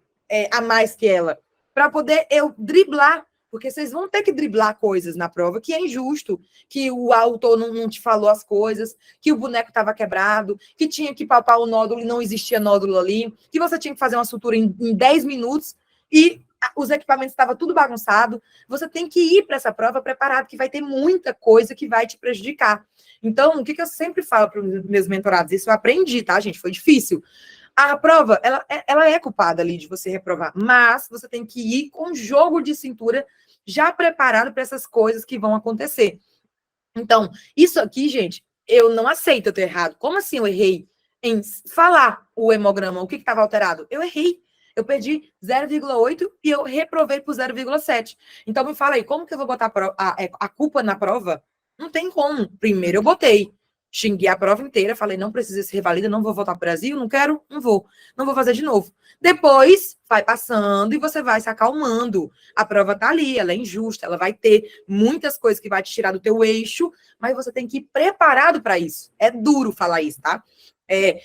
a mais que ela, para poder eu driblar, porque vocês vão ter que driblar coisas na prova que é injusto, que o autor não te falou as coisas, que o boneco estava quebrado, que tinha que palpar o nódulo e não existia nódulo ali, que você tinha que fazer uma sutura em 10 minutos e os equipamentos estavam tudo bagunçado. Você tem que ir para essa prova preparado, que vai ter muita coisa que vai te prejudicar. Então, o que eu sempre falo para os meus mentorados? Isso eu aprendi, tá, gente? Foi difícil. A prova, ela é culpada ali de você reprovar, mas você tem que ir com jogo de cintura já preparado para essas coisas que vão acontecer. Então, isso aqui, gente, eu não aceito eu ter errado. Como assim eu errei em falar o hemograma? O que estava alterado? Eu errei. Eu perdi 0,8 e eu reprovei por 0,7. Então, me fala aí, como que eu vou botar a culpa na prova? Não tem como. Primeiro eu botei. Xinguei a prova inteira, falei, não precisa ser revalida, não vou voltar para o Brasil, não quero, não vou fazer de novo. Depois, vai passando e você vai se acalmando. A prova tá ali, ela é injusta, ela vai ter muitas coisas que vai te tirar do teu eixo, mas você tem que ir preparado para isso. É duro falar isso, tá?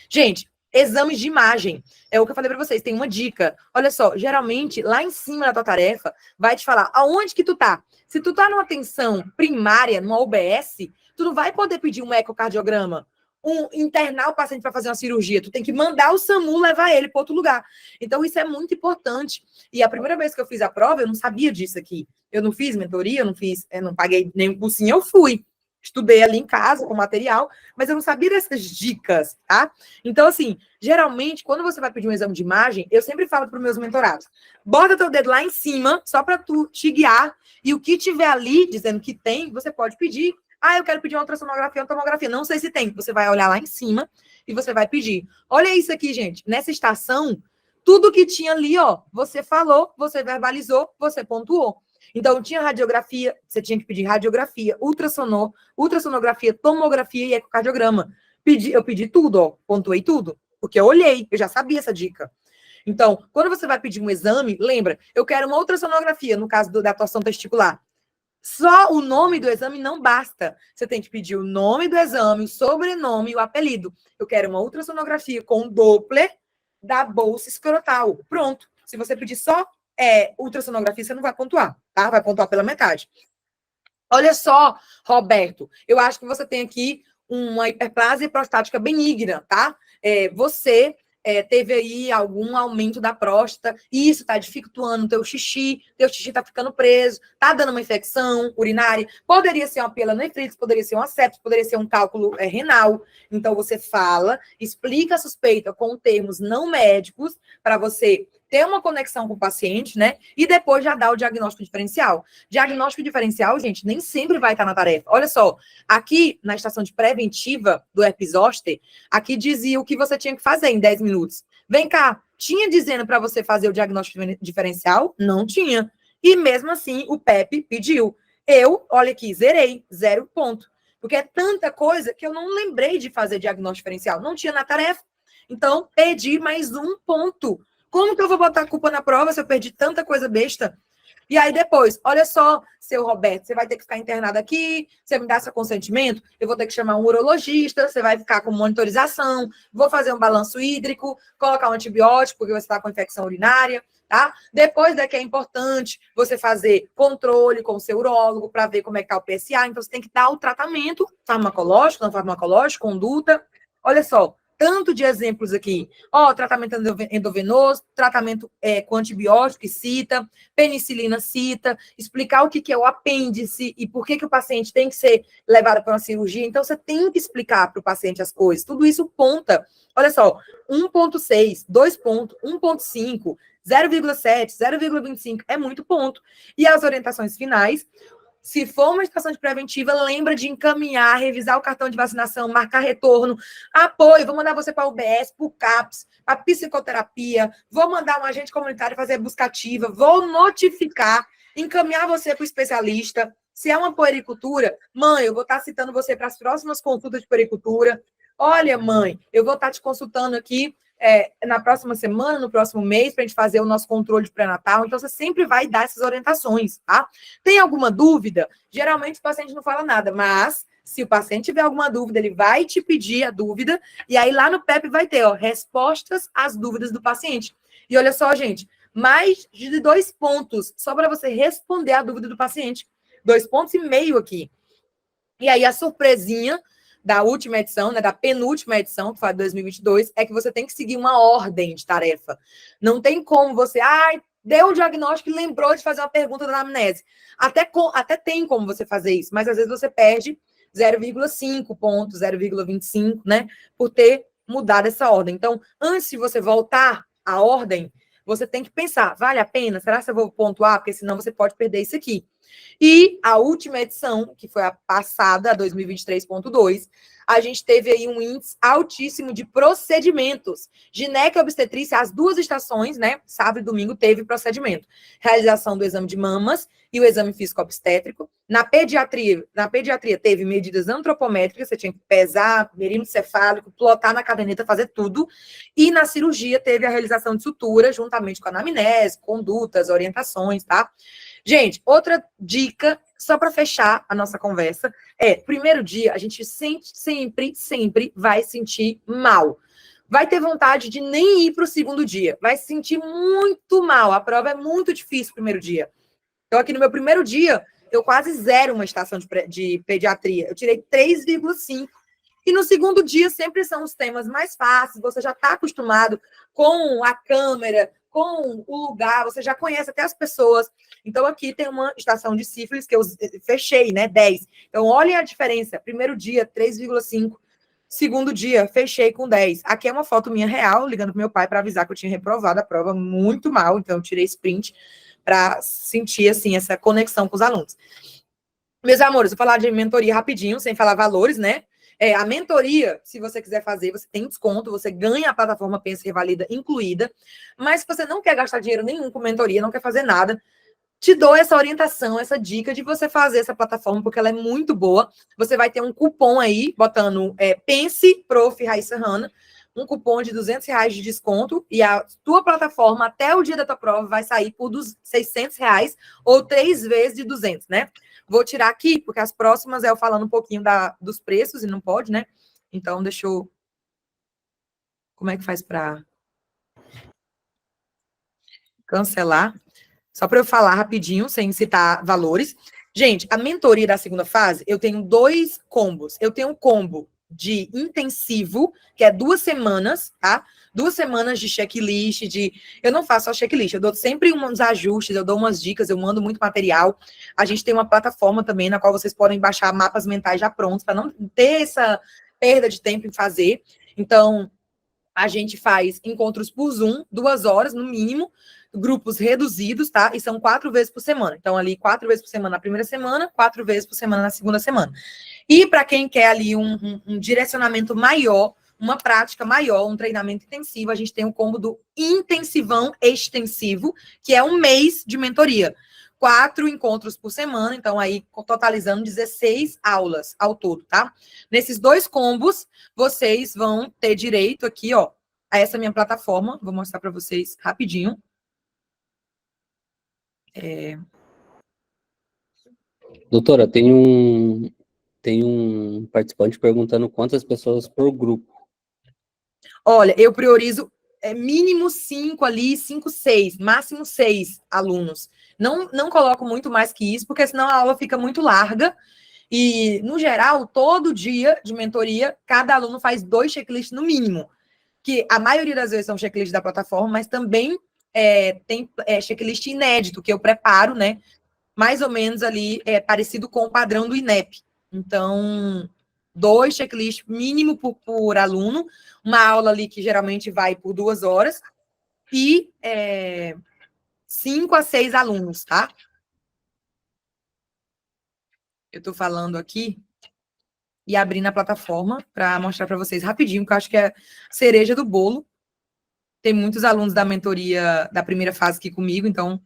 Gente, exames de imagem, é o que eu falei para vocês, tem uma dica. Olha só, geralmente, lá em cima da tua tarefa, vai te falar aonde que tu tá. Se tu tá numa tensão primária, numa OBS, tu não vai poder pedir um ecocardiograma, internar o paciente para fazer uma cirurgia. Tu tem que mandar o SAMU levar ele para outro lugar. Então, isso é muito importante. E a primeira vez que eu fiz a prova, eu não sabia disso aqui. Eu não fiz mentoria, eu não paguei nenhum cursinho, eu fui. Estudei ali em casa com material, mas eu não sabia dessas dicas, tá? Então, assim, geralmente, quando você vai pedir um exame de imagem, eu sempre falo para os meus mentorados, bota teu dedo lá em cima, só para tu te guiar, e o que tiver ali, dizendo que tem, você pode pedir. Ah, eu quero pedir uma ultrassonografia, uma tomografia. Não sei se tem. Você vai olhar lá em cima e você vai pedir. Olha isso aqui, gente. Nessa estação, tudo que tinha ali, ó, você falou, você verbalizou, você pontuou. Então, tinha radiografia, você tinha que pedir radiografia, ultrassonografia, tomografia e ecocardiograma. Eu pedi tudo, ó, pontuei tudo, porque eu olhei, eu já sabia essa dica. Então, quando você vai pedir um exame, lembra, eu quero uma ultrassonografia, no caso da torção testicular. Só o nome do exame não basta. Você tem que pedir o nome do exame, o sobrenome e o apelido. Eu quero uma ultrassonografia com Doppler da bolsa escrotal. Pronto. Se você pedir só ultrassonografia, você não vai pontuar, tá? Vai pontuar pela metade. Olha só, Roberto, eu acho que você tem aqui uma hiperplasia prostática benigna, tá? Você teve aí algum aumento da próstata, e isso está dificultando o teu xixi está ficando preso, está dando uma infecção urinária, poderia ser uma pielonefrite, poderia ser uma sepsis, poderia ser um cálculo renal. Então, você fala, explica a suspeita com termos não médicos, para você ter uma conexão com o paciente, né? E depois já dá o diagnóstico diferencial. Diagnóstico diferencial, gente, nem sempre vai estar na tarefa. Olha só, aqui na estação de preventiva do herpes zoster, aqui dizia o que você tinha que fazer em 10 minutos. Vem cá, tinha dizendo para você fazer o diagnóstico diferencial? Não tinha. E mesmo assim, o PEP pediu. Eu, olha aqui, zerei, 0 ponto. Porque é tanta coisa que eu não lembrei de fazer diagnóstico diferencial. Não tinha na tarefa. Então, perdi mais 1 ponto. Como que eu vou botar a culpa na prova se eu perdi tanta coisa besta? E aí depois, olha só, seu Roberto, você vai ter que ficar internado aqui, você me dá seu consentimento, eu vou ter que chamar um urologista, você vai ficar com monitorização, vou fazer um balanço hídrico, colocar um antibiótico, porque você está com infecção urinária, tá? Depois daqui é importante você fazer controle com o seu urólogo para ver como é que está o PSA, então você tem que dar o tratamento farmacológico, não farmacológico, conduta. Olha só, tanto de exemplos aqui. Ó, tratamento endovenoso, tratamento com antibiótico, cita, penicilina, cita, explicar o que é o apêndice e por que o paciente tem que ser levado para uma cirurgia. Então, você tem que explicar para o paciente as coisas. Tudo isso ponta. Olha só, 1,6, 2 pontos, 1,5, 0,7, 0,25, é muito ponto. E as orientações finais, Se for uma estação de preventiva, lembra de encaminhar, revisar o cartão de vacinação, marcar retorno, apoio, vou mandar você para a UBS, para o CAPS, para psicoterapia, vou mandar um agente comunitário fazer busca ativa, vou notificar, encaminhar você para o especialista. Se é uma puericultura, mãe, eu vou estar citando você para as próximas consultas de puericultura. Olha, mãe, eu vou estar te consultando aqui na próxima semana, no próximo mês, para a gente fazer o nosso controle de pré-natal. Então, você sempre vai dar essas orientações, tá? Tem alguma dúvida? Geralmente, o paciente não fala nada, mas se o paciente tiver alguma dúvida, ele vai te pedir a dúvida, e aí lá no PEP vai ter, ó, respostas às dúvidas do paciente. E olha só, gente, mais de 2 pontos, só para você responder a dúvida do paciente. 2,5 pontos aqui. E aí, a surpresinha da última edição, né, da penúltima edição, que foi a 2022, é que você tem que seguir uma ordem de tarefa. Não tem como você, deu um diagnóstico e lembrou de fazer uma pergunta da anamnese. Até tem como você fazer isso, mas às vezes você perde 0,5 pontos, 0,25, né, por ter mudado essa ordem. Então, antes de você voltar à ordem, você tem que pensar, vale a pena? Será que eu vou pontuar? Porque senão você pode perder isso aqui. E a última edição, que foi a passada, a 2023.2, a gente teve aí um índice altíssimo de procedimentos. Gineco e obstetrícia, as 2 estações, né? Sábado e domingo teve procedimento. Realização do exame de mamas e o exame físico-obstétrico. Na pediatria teve medidas antropométricas, você tinha que pesar, merímetro cefálico, plotar na caderneta, fazer tudo. E na cirurgia teve a realização de sutura, juntamente com a anamnese, condutas, orientações, tá? Gente, outra dica, só para fechar a nossa conversa, primeiro dia, a gente sempre vai sentir mal. Vai ter vontade de nem ir para o segundo dia. Vai se sentir muito mal. A prova é muito difícil no primeiro dia. Então, aqui no meu primeiro dia, eu quase zero uma estação de pediatria. Eu tirei 3,5. E no segundo dia, sempre são os temas mais fáceis. Você já está acostumado com a câmera, com o lugar, você já conhece até as pessoas. Então, aqui tem uma estação de sífilis que eu fechei, né? 10. Então, olhem a diferença. Primeiro dia, 3,5. Segundo dia, fechei com 10. Aqui é uma foto minha real, ligando para meu pai para avisar que eu tinha reprovado a prova muito mal. Então, eu tirei esse print para sentir, assim, essa conexão com os alunos. Meus amores, vou falar de mentoria rapidinho, sem falar valores, né? A mentoria, se você quiser fazer, você tem desconto, você ganha a plataforma Pensa e Revalida incluída, mas se você não quer gastar dinheiro nenhum com mentoria, não quer fazer nada, te dou essa orientação, essa dica de você fazer essa plataforma, porque ela é muito boa. Você vai ter um cupom aí, botando Pense Prof. Raíssa Hanna, um cupom de R$200 de desconto, e a tua plataforma, até o dia da tua prova, vai sair por R$600, ou 3 vezes de 200, né? Vou tirar aqui, porque as próximas é eu falando um pouquinho dos preços, e não pode, né? Então, deixa eu... Como é que faz para cancelar? Só para eu falar rapidinho, sem citar valores. Gente, a mentoria da segunda fase, eu tenho 2 combos. Eu tenho um combo de intensivo, que é 2 semanas, tá? 2 semanas de checklist, eu não faço só checklist, eu dou sempre uns ajustes, eu dou umas dicas, eu mando muito material. A gente tem uma plataforma também, na qual vocês podem baixar mapas mentais já prontos, para não ter essa perda de tempo em fazer. Então, a gente faz encontros por Zoom, 2 horas no mínimo, grupos reduzidos, tá? E são 4 vezes por semana. Então, ali, 4 vezes por semana na primeira semana, 4 vezes por semana na segunda semana. E para quem quer ali um direcionamento maior, uma prática maior, um treinamento intensivo, a gente tem o combo do intensivão extensivo, que é 1 mês de mentoria. 4 encontros por semana, então aí totalizando 16 aulas ao todo, tá? Nesses 2 combos, vocês vão ter direito aqui, ó, a essa minha plataforma. Vou mostrar para vocês rapidinho. Doutora, tem um participante perguntando quantas pessoas por grupo. Olha, eu priorizo mínimo 5 ali, 5, 6, máximo 6 alunos. Não coloco muito mais que isso, porque senão a aula fica muito larga. E, no geral, todo dia de mentoria, cada aluno faz 2 checklists no mínimo. Que a maioria das vezes são checklists da plataforma, mas também tem checklist inédito, que eu preparo, né? Mais ou menos ali, parecido com o padrão do INEP. Então, 2 checklists mínimo por aluno, uma aula ali que geralmente vai por 2 horas, e 5 a 6 alunos, tá? Eu estou falando aqui e abrindo a plataforma para mostrar para vocês rapidinho, porque eu acho que é cereja do bolo. Tem muitos alunos da mentoria da primeira fase aqui comigo, então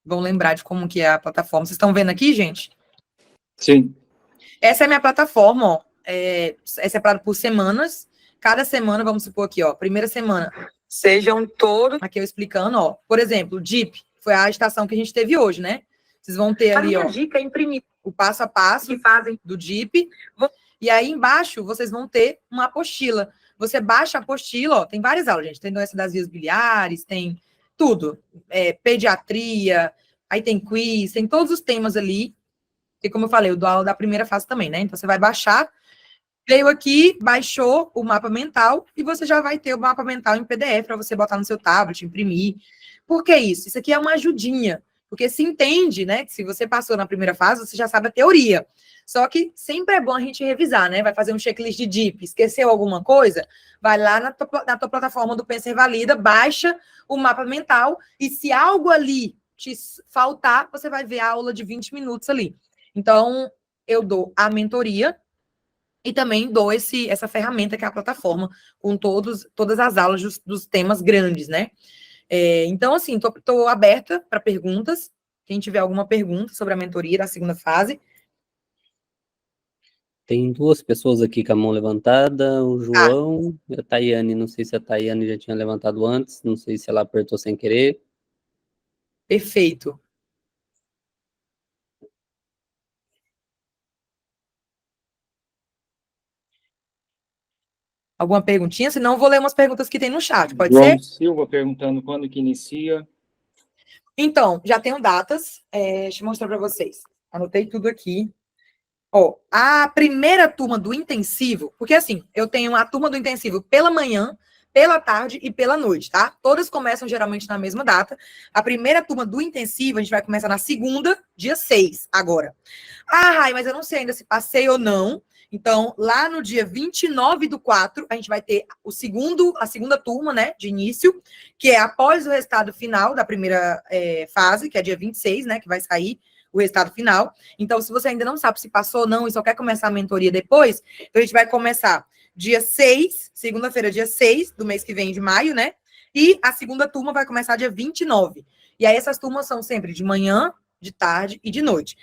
vão lembrar de como que é a plataforma. Vocês estão vendo aqui, gente? Sim. Essa é a minha plataforma, ó. É separado por semanas. Cada semana, vamos supor aqui, ó. Primeira semana, sejam todos... Aqui eu explicando, ó. Por exemplo, o DIP, foi a estação que a gente teve hoje, né? Vocês vão ter ali, ó, dica é imprimir o passo a passo que fazem do DIP. E aí, embaixo, vocês vão ter uma apostila. Você baixa a apostila, ó. Tem várias aulas, gente. Tem doença das vias biliares, tem tudo. Pediatria, aí tem quiz, tem todos os temas ali. E como eu falei, eu dou aula da primeira fase também, né? Então, você vai baixar, veio aqui, baixou o mapa mental, e você já vai ter o mapa mental em PDF para você botar no seu tablet, imprimir. Por que isso? Isso aqui é uma ajudinha, porque se entende, né? Que se você passou na primeira fase, você já sabe a teoria. Só que sempre é bom a gente revisar, né? Vai fazer um checklist de DIP, esqueceu alguma coisa? Vai lá na tua plataforma do Pensa e Valida, baixa o mapa mental, e se algo ali te faltar, você vai ver a aula de 20 minutos ali. Então, eu dou a mentoria e também dou essa ferramenta que é a plataforma, com todas as aulas dos temas grandes, né? Então, assim, estou aberta para perguntas. Quem tiver alguma pergunta sobre a mentoria da segunda fase. Tem duas pessoas aqui com a mão levantada, o João e a Tayane. Não sei se a Tayane já tinha levantado antes, não sei se ela apertou sem querer. Perfeito. Alguma perguntinha? Senão eu vou ler umas perguntas que tem no chat, pode João ser? Silva perguntando quando que inicia. Então, já tenho datas. Deixa eu mostrar para vocês. Anotei tudo aqui. Ó, a primeira turma do intensivo, porque assim, eu tenho a turma do intensivo pela manhã, pela tarde e pela noite, tá? Todas começam geralmente na mesma data. A primeira turma do intensivo, a gente vai começar na segunda, dia 6, agora. Rai, mas eu não sei ainda se passei ou não. Então, lá no dia 29/4, a gente vai ter a segunda turma, né, de início, que é após o resultado final da primeira fase, que é dia 26, né, que vai sair o resultado final. Então, se você ainda não sabe se passou ou não e só quer começar a mentoria depois, então a gente vai começar dia 6, segunda-feira, dia 6 do mês que vem, de maio, né? E a segunda turma vai começar dia 29. E aí, essas turmas são sempre de manhã, de tarde e de noite.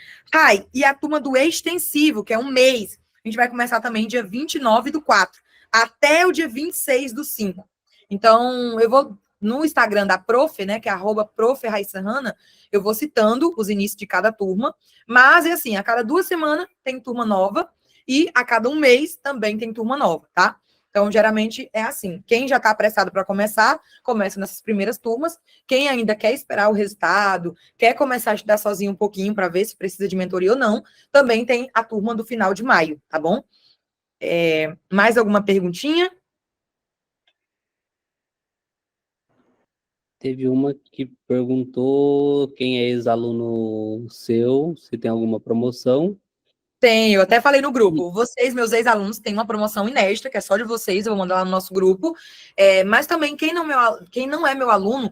E a turma do extensivo, que é um mês, a gente vai começar também dia 29/4, até o dia 26/5. Então, eu vou no Instagram da Prof, né, que é @Prof Raissa Hanna, eu vou citando os inícios de cada turma, mas é assim, a cada 2 semanas tem turma nova e a cada um mês também tem turma nova, tá? Então, geralmente é assim, quem já está apressado para começar, começa nessas primeiras turmas, quem ainda quer esperar o resultado, quer começar a estudar sozinho um pouquinho para ver se precisa de mentoria ou não, também tem a turma do final de maio, tá bom? Mais alguma perguntinha? Teve uma que perguntou quem é ex-aluno seu, se tem alguma promoção. Tenho, eu até falei no grupo. Vocês, meus ex-alunos, têm uma promoção inédita, que é só de vocês, eu vou mandar lá no nosso grupo. Mas também, quem não é meu aluno,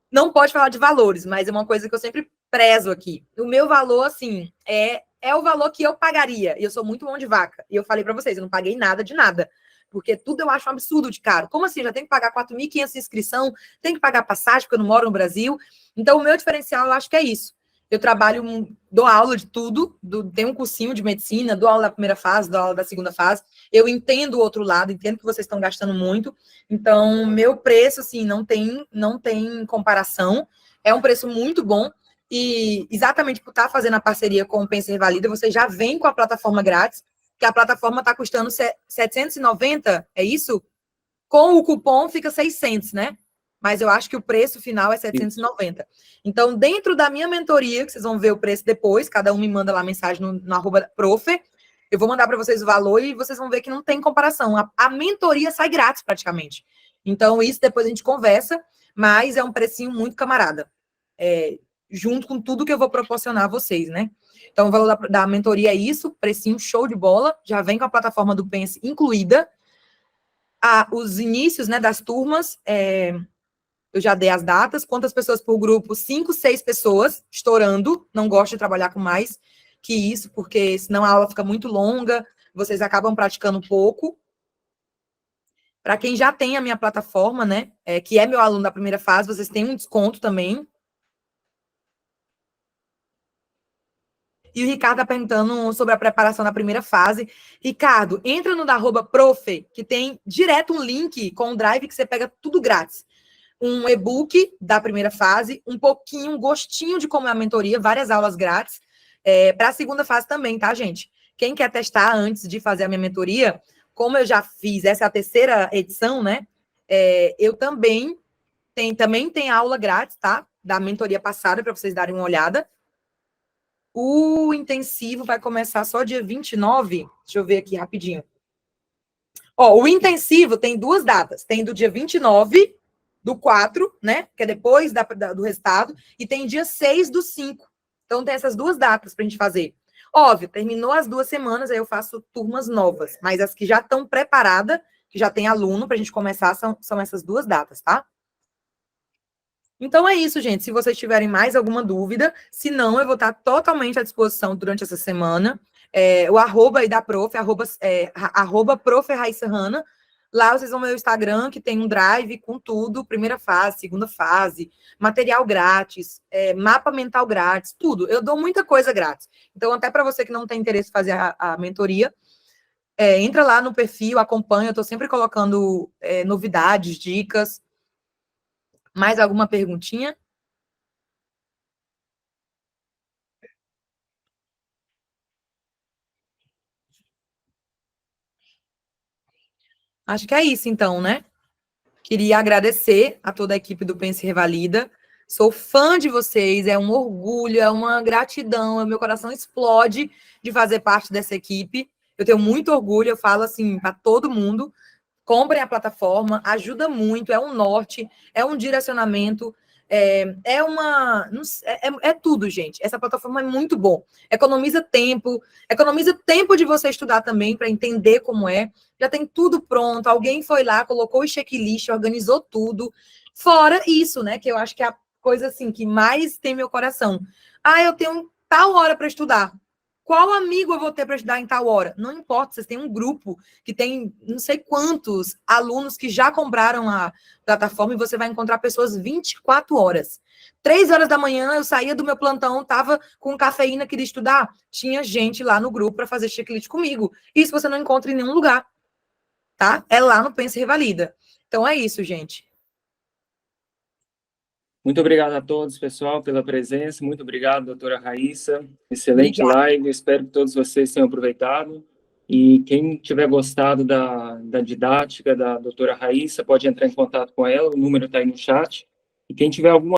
não pode falar de valores, mas é uma coisa que eu sempre prezo aqui. O meu valor, assim, é o valor que eu pagaria. E eu sou muito mão de vaca. E eu falei para vocês, eu não paguei nada de nada. Porque tudo eu acho um absurdo de caro. Como assim? Já tem que pagar 4.500 de inscrição, tem que pagar passagem, porque eu não moro no Brasil. Então, o meu diferencial, eu acho que é isso. Eu trabalho, dou aula de tudo, tenho um cursinho de medicina, dou aula da primeira fase, dou aula da segunda fase. Eu entendo o outro lado, entendo que vocês estão gastando muito. Então, meu preço, assim, não tem comparação. É um preço muito bom. E exatamente por estar fazendo a parceria com o Pensa e Valida, você já vem com a plataforma grátis, que a plataforma está custando 790, é isso? Com o cupom fica 600, né? Mas eu acho que o preço final é 790. Então, dentro da minha mentoria, que vocês vão ver o preço depois, cada um me manda lá mensagem no @prof, eu vou mandar para vocês o valor e vocês vão ver que não tem comparação. A mentoria sai grátis, praticamente. Então, isso depois a gente conversa, mas é um precinho muito camarada. Junto com tudo que eu vou proporcionar a vocês, né? Então, o valor da mentoria é isso, precinho show de bola, já vem com a plataforma do Pense incluída. Os inícios, né, das turmas, eu já dei as datas. Quantas pessoas por grupo? 5, 6 pessoas, estourando. Não gosto de trabalhar com mais que isso, porque senão a aula fica muito longa, vocês acabam praticando pouco. Para quem já tem a minha plataforma, né, que é meu aluno da primeira fase, vocês têm um desconto também. E o Ricardo está perguntando sobre a preparação da primeira fase. Ricardo, entra no @prof, que tem direto um link com o Drive que você pega tudo grátis. Um e-book da primeira fase, um pouquinho, um gostinho de como é a mentoria, várias aulas grátis. Para a segunda fase também, tá, gente? Quem quer testar antes de fazer a minha mentoria, como eu já fiz, essa é a terceira edição, né? Eu também tem aula grátis, tá? Da mentoria passada, para vocês darem uma olhada. O intensivo vai começar só dia 29. Deixa eu ver aqui rapidinho. O intensivo tem 2 datas. Tem do dia 29/4, né? Que é depois do resultado. E tem dia 6/5. Então, tem essas 2 datas para a gente fazer. Óbvio, terminou as 2 semanas, aí eu faço turmas novas. Mas as que já estão preparadas, que já tem aluno para a gente começar, são essas 2 datas, tá? Então é isso, gente. Se vocês tiverem mais alguma dúvida, se não, eu vou estar totalmente à disposição durante essa semana. O arroba aí da prof, arroba prof. Raíssa Hanna. Lá vocês vão ver o Instagram, que tem um drive com tudo, primeira fase, segunda fase, material grátis, mapa mental grátis, tudo. Eu dou muita coisa grátis. Então, até para você que não tem interesse em fazer a mentoria, entra lá no perfil, acompanha, eu estou sempre colocando novidades, dicas. Mais alguma perguntinha? Acho que é isso, então, né? Queria agradecer a toda a equipe do Pense e Revalida. Sou fã de vocês, é um orgulho, é uma gratidão, meu coração explode de fazer parte dessa equipe. Eu tenho muito orgulho, eu falo assim para todo mundo, comprem a plataforma, ajuda muito, é um norte, é um direcionamento, é tudo, gente. Essa plataforma é muito bom. Economiza tempo de você estudar também para entender como é. Já tem tudo pronto, alguém foi lá, colocou o checklist, organizou tudo. Fora isso, né, que eu acho que é a coisa assim que mais tem meu coração. Eu tenho tal hora para estudar. Qual amigo eu vou ter para estudar em tal hora? Não importa, vocês têm um grupo que tem não sei quantos alunos que já compraram a plataforma e você vai encontrar pessoas 24 horas. 3 horas da manhã eu saía do meu plantão, estava com cafeína, queria estudar. Tinha gente lá no grupo para fazer checklist comigo. Isso você não encontra em nenhum lugar, tá? É lá no Pense e Revalida. Então é isso, gente. Muito obrigado a todos, pessoal, pela presença. Muito obrigado, doutora Raíssa. Excelente live. Espero que todos vocês tenham aproveitado. E quem tiver gostado da didática da doutora Raíssa, pode entrar em contato com ela. O número está aí no chat. E quem tiver alguma